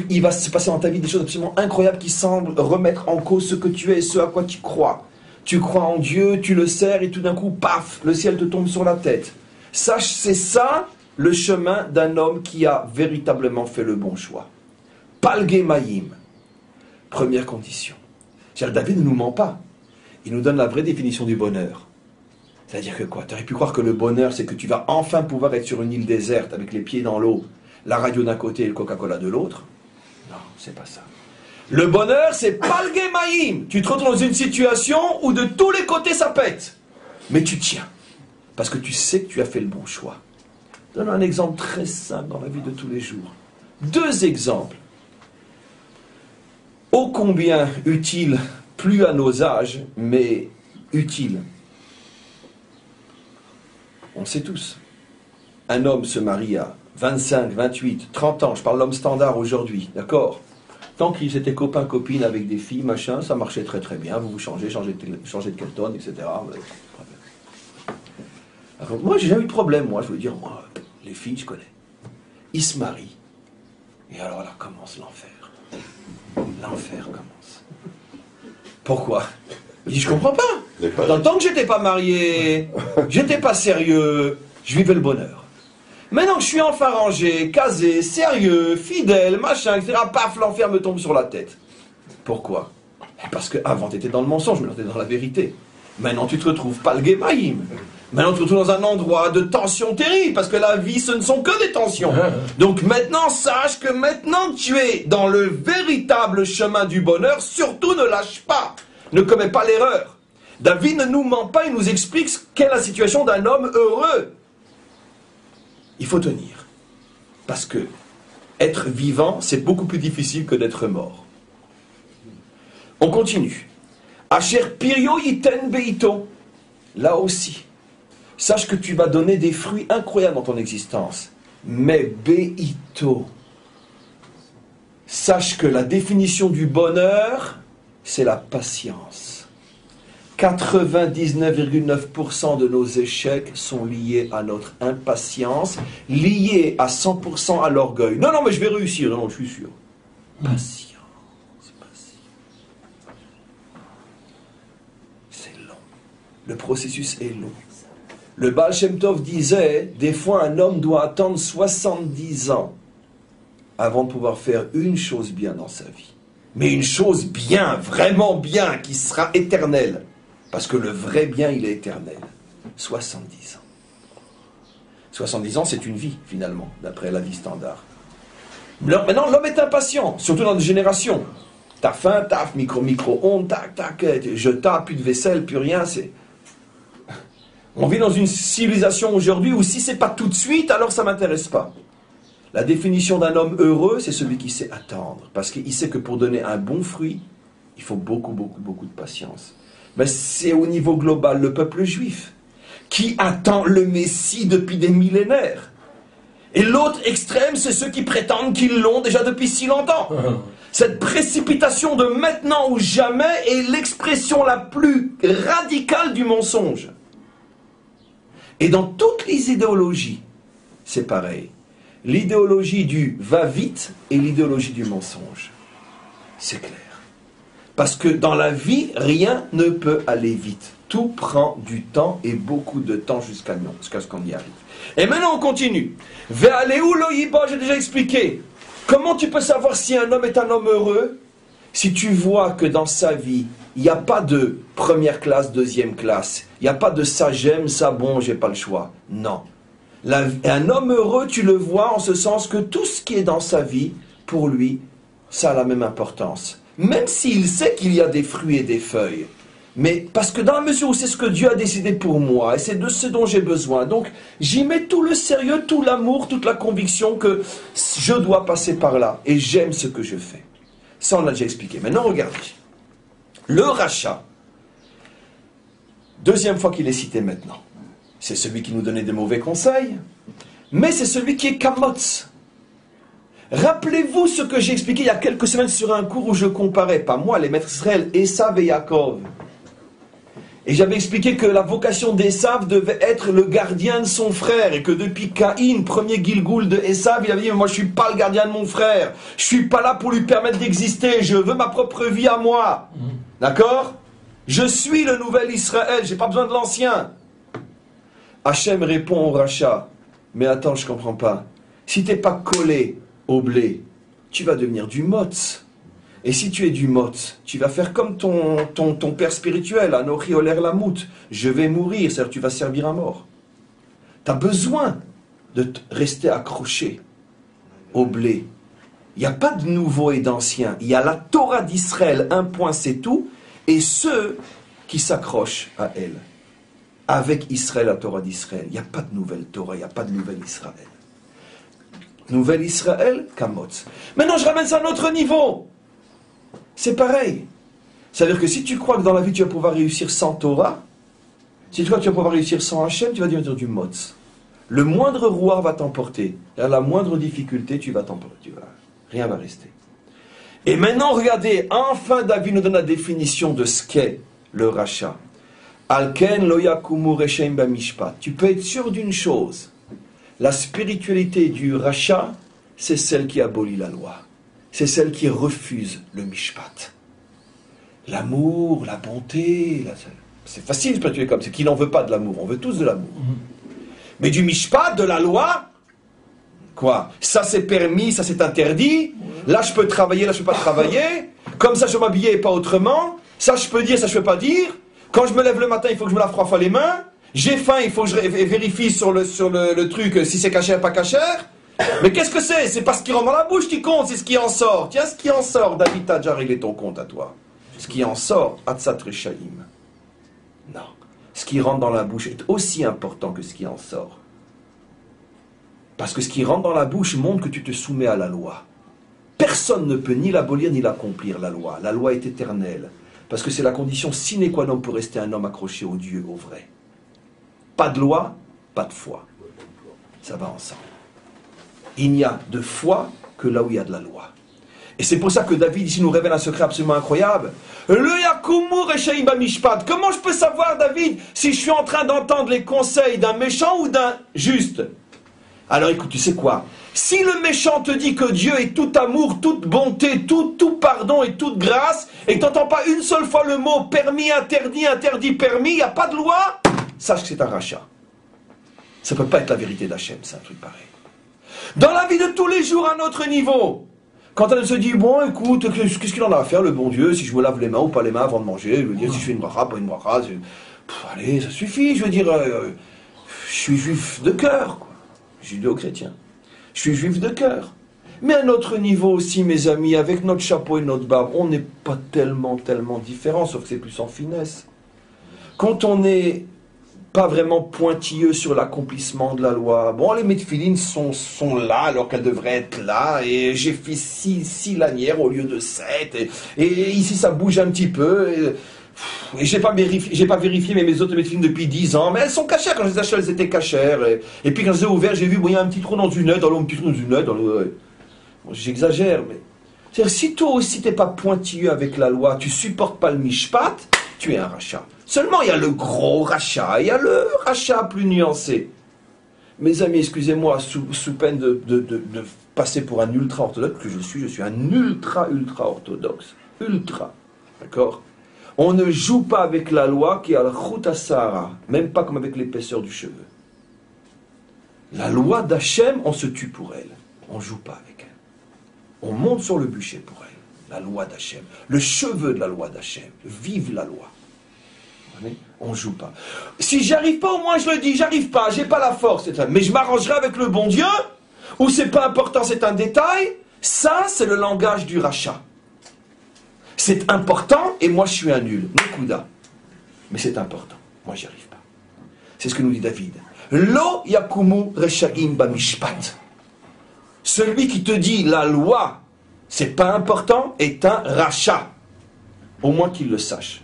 Il va se passer dans ta vie des choses absolument incroyables qui semblent remettre en cause ce que tu es et ce à quoi tu crois. Tu crois en Dieu, tu le sers et tout d'un coup, paf, le ciel te tombe sur la tête. Sache, c'est ça le chemin d'un homme qui a véritablement fait le bon choix. Palgemaim. Première condition. C'est-à-dire, David ne nous ment pas. Il nous donne la vraie définition du bonheur. C'est-à-dire que quoi? Tu aurais pu croire que le bonheur, c'est que tu vas enfin pouvoir être sur une île déserte avec les pieds dans l'eau, la radio d'un côté et le Coca-Cola de l'autre. Non, c'est pas ça. Le bonheur, c'est Palgemaim. Tu te retrouves dans une situation où de tous les côtés ça pète. Mais tu tiens. Parce que tu sais que tu as fait le bon choix. Je donne un exemple très simple dans la vie de tous les jours. 2 exemples. Ô combien utiles, plus à nos âges, mais utiles. On sait tous. Un homme se marie à 25, 28, 30 ans. Je parle de l'homme standard aujourd'hui, d'accord? Tant qu'ils étaient copains, copines avec des filles, machin, ça marchait très très bien. Vous changez de Kelton, etc. Alors, moi, j'ai jamais eu de problème, moi. Je veux dire, moi, les filles, je connais. Ils se marient. Et alors là commence l'enfer. L'enfer commence. Pourquoi? Il dit, je comprends pas. Dans le temps que j'étais pas marié, j'étais pas sérieux, je vivais le bonheur. Maintenant que je suis enfin rangé, casé, sérieux, fidèle, machin, etc., paf, l'enfer me tombe sur la tête. Pourquoi? Parce qu'avant, tu étais dans le mensonge, maintenant tu es dans la vérité. Maintenant, tu te retrouves Palgemaim. Maintenant, tu te retrouves dans un endroit de tension terrible, parce que la vie, ce ne sont que des tensions. Donc maintenant, sache que maintenant que tu es dans le véritable chemin du bonheur, surtout ne lâche pas. Ne commets pas l'erreur. David ne nous ment pas, il nous explique quelle est la situation d'un homme heureux. Il faut tenir. Parce que être vivant, c'est beaucoup plus difficile que d'être mort. On continue. Asher pirio yiten beito. Là aussi. sache que tu vas donner des fruits incroyables dans ton existence. Mais Beito, sache que la définition du bonheur, c'est la patience. 99,9% de nos échecs sont liés à notre impatience, liés à 100% à l'orgueil. Non, mais je vais réussir, non, je suis sûr. Patience. C'est long. Le processus est long. Le Baal Shem Tov disait, des fois un homme doit attendre 70 ans avant de pouvoir faire une chose bien dans sa vie. Mais une chose bien, vraiment bien, qui sera éternelle. Parce que le vrai bien, il est éternel. 70 ans. 70 ans, c'est une vie, finalement, d'après la vie standard. Maintenant, l'homme est impatient, surtout dans notre génération. T'as faim, taf, micro-ondes, tac, je tape, plus de vaisselle, plus rien, c'est... On vit dans une civilisation aujourd'hui où si c'est pas tout de suite, alors ça m'intéresse pas. La définition d'un homme heureux, c'est celui qui sait attendre. Parce qu'il sait que pour donner un bon fruit, il faut beaucoup de patience. Mais c'est au niveau global le peuple juif qui attend le Messie depuis des millénaires. Et l'autre extrême, c'est ceux qui prétendent qu'ils l'ont déjà depuis si longtemps. Cette précipitation de maintenant ou jamais est l'expression la plus radicale du mensonge. Et dans toutes les idéologies, c'est pareil. L'idéologie du va-vite et l'idéologie du mensonge. C'est clair. Parce que dans la vie, rien ne peut aller vite. Tout prend du temps et beaucoup de temps jusqu'à ce qu'on y arrive. Et maintenant on continue. Ve'aleu lo yibo, j'ai déjà expliqué. Comment tu peux savoir si un homme est un homme heureux? Si tu vois que dans sa vie, il n'y a pas de première classe, deuxième classe. Il n'y a pas de ça j'aime, ça bon, j'ai pas le choix. Non. Un homme heureux, tu le vois en ce sens que tout ce qui est dans sa vie, pour lui, ça a la même importance. Même s'il sait qu'il y a des fruits et des feuilles. Mais parce que dans la mesure où c'est ce que Dieu a décidé pour moi, et c'est de ce dont j'ai besoin, donc j'y mets tout le sérieux, tout l'amour, toute la conviction que je dois passer par là, et j'aime ce que je fais. Ça, on l'a déjà expliqué. Maintenant, regardez. Le rachat, deuxième fois qu'il est cité maintenant, c'est celui qui nous donnait des mauvais conseils, mais c'est celui qui est kamotz. Rappelez-vous ce que j'ai expliqué il y a quelques semaines sur un cours où je comparais, pas moi, les maîtres Israël, Esav et Yaakov. Et j'avais expliqué que la vocation d'Esav devait être le gardien de son frère, et que depuis Caïn, premier Gilgoul de Esav, il avait dit, moi je ne suis pas le gardien de mon frère, je ne suis pas là pour lui permettre d'exister, je veux ma propre vie à moi. D'accord? Je suis le nouvel Israël, je n'ai pas besoin de l'ancien. Hachem répond au rachat, mais attends, je ne comprends pas. Si tu n'es pas collé au blé, tu vas devenir du motz. Et si tu es du motz, tu vas faire comme ton père spirituel, Anochi Oler Lamout. Je vais mourir, c'est-à-dire tu vas servir à mort. Tu as besoin de rester accroché au blé. Il n'y a pas de nouveau et d'ancien. Il y a la Torah d'Israël, un point c'est tout, et ceux qui s'accrochent à elle. Avec Israël, la Torah d'Israël. Il n'y a pas de nouvelle Torah, il n'y a pas de nouvel Israël. Nouvel Israël, Kamotz. Maintenant, je ramène ça à un autre niveau. C'est pareil. C'est-à-dire que si tu crois que dans la vie, tu vas pouvoir réussir sans Torah, si tu crois que tu vas pouvoir réussir sans Hachem, tu vas devenir du Motz. Le moindre roi va t'emporter. La moindre difficulté, tu vas t'emporter. Rien va rester. Et maintenant, regardez, enfin, David nous donne la définition de ce qu'est le rachat. Alken lo yakumu reshaim bamishpat. Tu peux être sûr d'une chose. La spiritualité du rachat, c'est celle qui abolit la loi. C'est celle qui refuse le mishpat. L'amour, la bonté, c'est facile spirituel comme c'est qui n'en veut pas de l'amour. On veut tous de l'amour. Mais du mishpat, de la loi, quoi? Ça c'est permis, ça c'est interdit. Là je peux travailler, là je peux pas travailler. Comme ça je vais m'habiller et pas autrement. Ça je peux dire, ça je peux pas dire. Quand je me lève le matin, il faut que je me lave 3 fois les mains. J'ai faim, il faut que je vérifie sur le truc si c'est cachère, pas cachère. Mais qu'est-ce que c'est? C'est pas ce qui rentre dans la bouche qui compte, c'est ce qui en sort. Tiens, ce qui en sort, David, t'as déjà réglé ton compte à toi. Ce qui en sort, Atzat Reshaim. Non. Ce qui rentre dans la bouche est aussi important que ce qui en sort. Parce que ce qui rentre dans la bouche montre que tu te soumets à la loi. Personne ne peut ni l'abolir ni l'accomplir, la loi. La loi est éternelle. Parce que c'est la condition sine qua non pour rester un homme accroché au Dieu, au vrai. Pas de loi, pas de foi. Ça va ensemble. Il n'y a de foi que là où il y a de la loi. Et c'est pour ça que David ici nous révèle un secret absolument incroyable. Le Yakumu Reshaim Bamishpat. Comment je peux savoir, David, si je suis en train d'entendre les conseils d'un méchant ou d'un juste? Alors écoute, tu sais quoi? Si le méchant te dit que Dieu est tout amour, toute bonté, tout pardon et toute grâce, et que tu n'entends pas une seule fois le mot permis, interdit, interdit, permis, il n'y a pas de loi, sache que c'est un rachat. Ça ne peut pas être la vérité d'Hachem, c'est un truc pareil. Dans la vie de tous les jours, à notre niveau, quand on se dit, bon, écoute, qu'est-ce qu'il en a à faire, le bon Dieu, si je me lave les mains ou pas les mains avant de manger, je veux dire, si je fais une bracha, pas une bracha, allez, ça suffit, je veux dire, je suis juif de cœur, quoi, judéo-chrétien. Je suis juif de cœur. Mais à notre niveau aussi, mes amis, avec notre chapeau et notre barbe, on n'est pas tellement différents, sauf que c'est plus en finesse. Quand on n'est pas vraiment pointilleux sur l'accomplissement de la loi, bon, les médphilines sont là alors qu'elles devraient être là, et j'ai fait 6 lanières au lieu de 7, et ici ça bouge un petit peu, et j'ai pas vérifié mes autres médphilines depuis 10 ans, mais elles sont cachères. Quand je les achetais, elles étaient cachères, et puis quand je les ai ouvertes, j'ai vu, bon, il y a un petit trou dans une aide, un petit trou dans une aide, bon, j'exagère, mais... C'est-à-dire, si toi aussi t'es pas pointilleux avec la loi, tu supportes pas le mishpat, tu es un rachat. Seulement, il y a le gros rachat, il y a le rachat plus nuancé. Mes amis, excusez-moi, sous peine de passer pour un ultra-orthodoxe, que je suis un ultra-orthodoxe. Ultra. D'accord? On ne joue pas avec la loi qui est al-Khut Sahara, même pas comme avec l'épaisseur du cheveu. La loi d'Hachem, on se tue pour elle. On ne joue pas avec elle. On monte sur le bûcher pour elle. La loi d'Hachem. Le cheveu de la loi d'Hachem. Vive la loi. On ne joue pas. Si j'y arrive pas, au moins je le dis, j'arrive pas, j'ai pas la force. Mais je m'arrangerai avec le bon Dieu, ou c'est pas important, c'est un détail. Ça, c'est le langage du rachat. C'est important, et moi je suis un nul. Nekuda. Mais c'est important. Moi j'y arrive pas. C'est ce que nous dit David. Lo yakumu reshaim bamishpat. Celui qui te dit la loi, c'est pas important, est un rachat. Au moins qu'il le sache.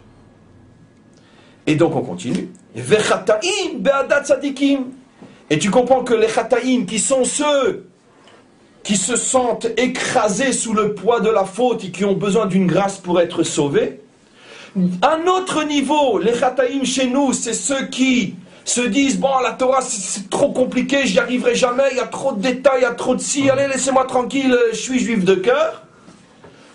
Et donc on continue. Vechataim be'adat tzadikim. Et tu comprends que les chataim, qui sont ceux qui se sentent écrasés sous le poids de la faute et qui ont besoin d'une grâce pour être sauvés. À notre niveau, les chataim chez nous, c'est ceux qui se disent, bon, la Torah c'est trop compliqué, j'y arriverai jamais, il y a trop de détails, il y a trop de si, allez, laissez-moi tranquille, je suis juif de cœur.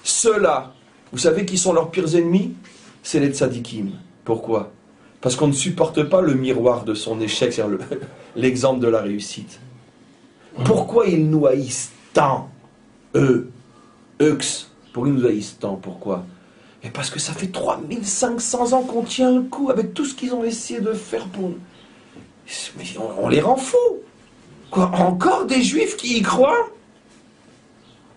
Ceux-là, vous savez qui sont leurs pires ennemis? C'est les tzadikim. Pourquoi? Parce qu'on ne supporte pas le miroir de son échec, c'est-à-dire l'exemple de la réussite. Pourquoi ils nous haïssent tant, eux, pourquoi ils nous haïssent tant? Pourquoi? Et parce que ça fait 3500 ans qu'on tient le coup avec tout ce qu'ils ont essayé de faire pour nous. Mais on les rend fous. Quoi, encore des juifs qui y croient?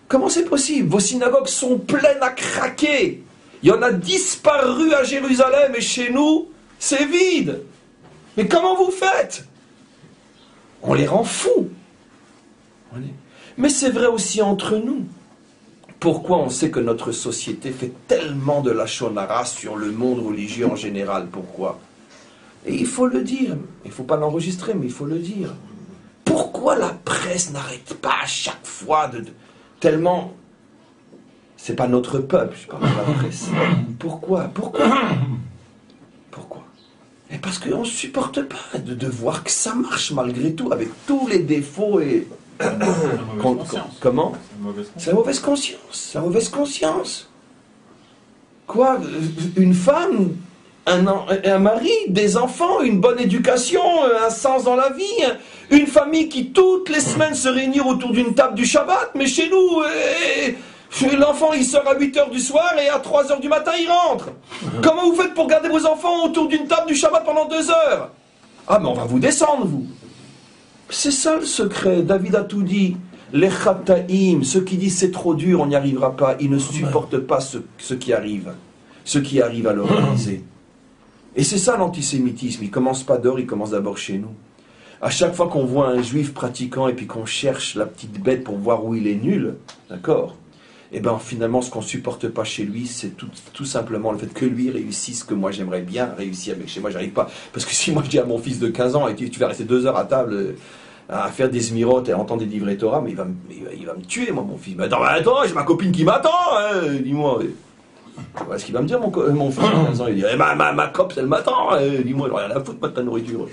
Comment c'est possible? Vos synagogues sont pleines à craquer. Il y en a disparu à Jérusalem et chez nous, c'est vide. Mais comment vous faites? On les rend fous. Mais c'est vrai aussi entre nous. Pourquoi on sait que notre société fait tellement de la shonara sur le monde religieux en général? Pourquoi? Et il faut le dire. Il ne faut pas l'enregistrer, mais il faut le dire. Pourquoi la presse n'arrête pas à chaque fois de tellement... C'est pas notre peuple, je parle de la presse. Pourquoi? Et parce qu'on ne supporte pas de voir que ça marche malgré tout, avec tous les défauts et... Comment? C'est la mauvaise conscience. C'est la mauvaise conscience. Quoi? Une femme, un mari, des enfants, une bonne éducation, un sens dans la vie, une famille qui toutes les semaines se réunit autour d'une table du Shabbat, mais chez nous, l'enfant il sort à 8h du soir et à 3h du matin il rentre. Comment vous faites pour garder vos enfants autour d'une table du Shabbat pendant 2 heures? Ah mais on va vous descendre, vous. C'est ça le secret. David a tout dit. Les chataim, ceux qui disent c'est trop dur, on n'y arrivera pas, ils ne supportent pas ce qui arrive. Ce qui arrive à le réaliser. Et c'est ça l'antisémitisme. Il ne commence pas dehors, il commence d'abord chez nous. À chaque fois qu'on voit un juif pratiquant et puis qu'on cherche la petite bête pour voir où il est nul, d'accord? et bien finalement ce qu'on ne supporte pas chez lui, c'est tout simplement le fait que lui réussisse, que moi j'aimerais bien réussir, mais que chez moi j'arrive pas. Parce que si moi je dis à mon fils de 15 ans, et tu vas rester 2 heures à table à faire des zmirotes et à entendre des livrets Torah, mais il va me tuer, moi, mon fils. Mais attends, j'ai ma copine qui m'attend, hein, dis-moi. Voilà ce qu'il va me dire, mon fils de 15 ans. Il dit, ma copse, elle m'attend, dis-moi, il a rien à foutre, pas de ta nourriture.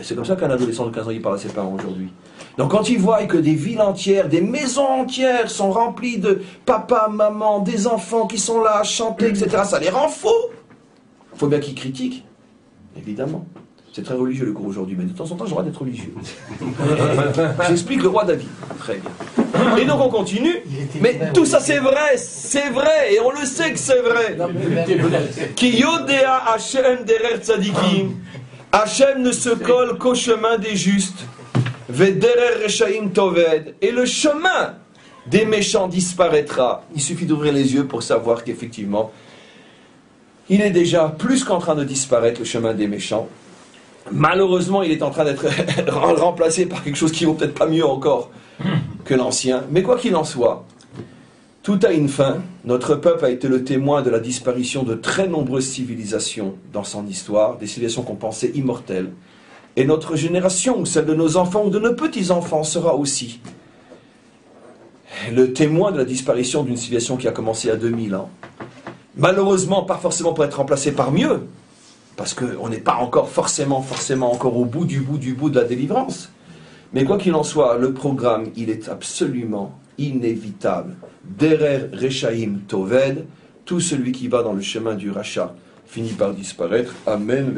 C'est comme ça qu'un adolescent de 15 ans, il parle à ses parents aujourd'hui. Donc quand ils voient que des villes entières, des maisons entières sont remplies de papa, maman, des enfants qui sont là à chanter, etc., ça les rend fous. Il faut bien qu'ils critiquent, évidemment. C'est très religieux le cours aujourd'hui, mais de temps en temps, j'ai le droit d'être religieux. J'explique le roi David. Très bien. Et donc on continue, mais tout ça c'est vrai, et on le sait que c'est vrai. Ki yodea Hashem derer tzadikim, Hashem ne se colle qu'au chemin des justes, vederer reshaim toved, et le chemin des méchants disparaîtra. Il suffit d'ouvrir les yeux pour savoir qu'effectivement, il est déjà plus qu'en train de disparaître, le chemin des méchants. Malheureusement, il est en train d'être remplacé par quelque chose qui vaut peut-être pas mieux encore que l'ancien. Mais quoi qu'il en soit, tout a une fin. Notre peuple a été le témoin de la disparition de très nombreuses civilisations dans son histoire, des civilisations qu'on pensait immortelles. Et notre génération, ou celle de nos enfants ou de nos petits-enfants, sera aussi le témoin de la disparition d'une civilisation qui a commencé à 2000 ans. Malheureusement, pas forcément pour être remplacé par mieux, parce qu'on n'est pas encore forcément encore au bout du bout de la délivrance. Mais quoi qu'il en soit, le programme, il est absolument inévitable. Derer Reshaim Toved, tout celui qui va dans le chemin du rachat finit par disparaître. Amen.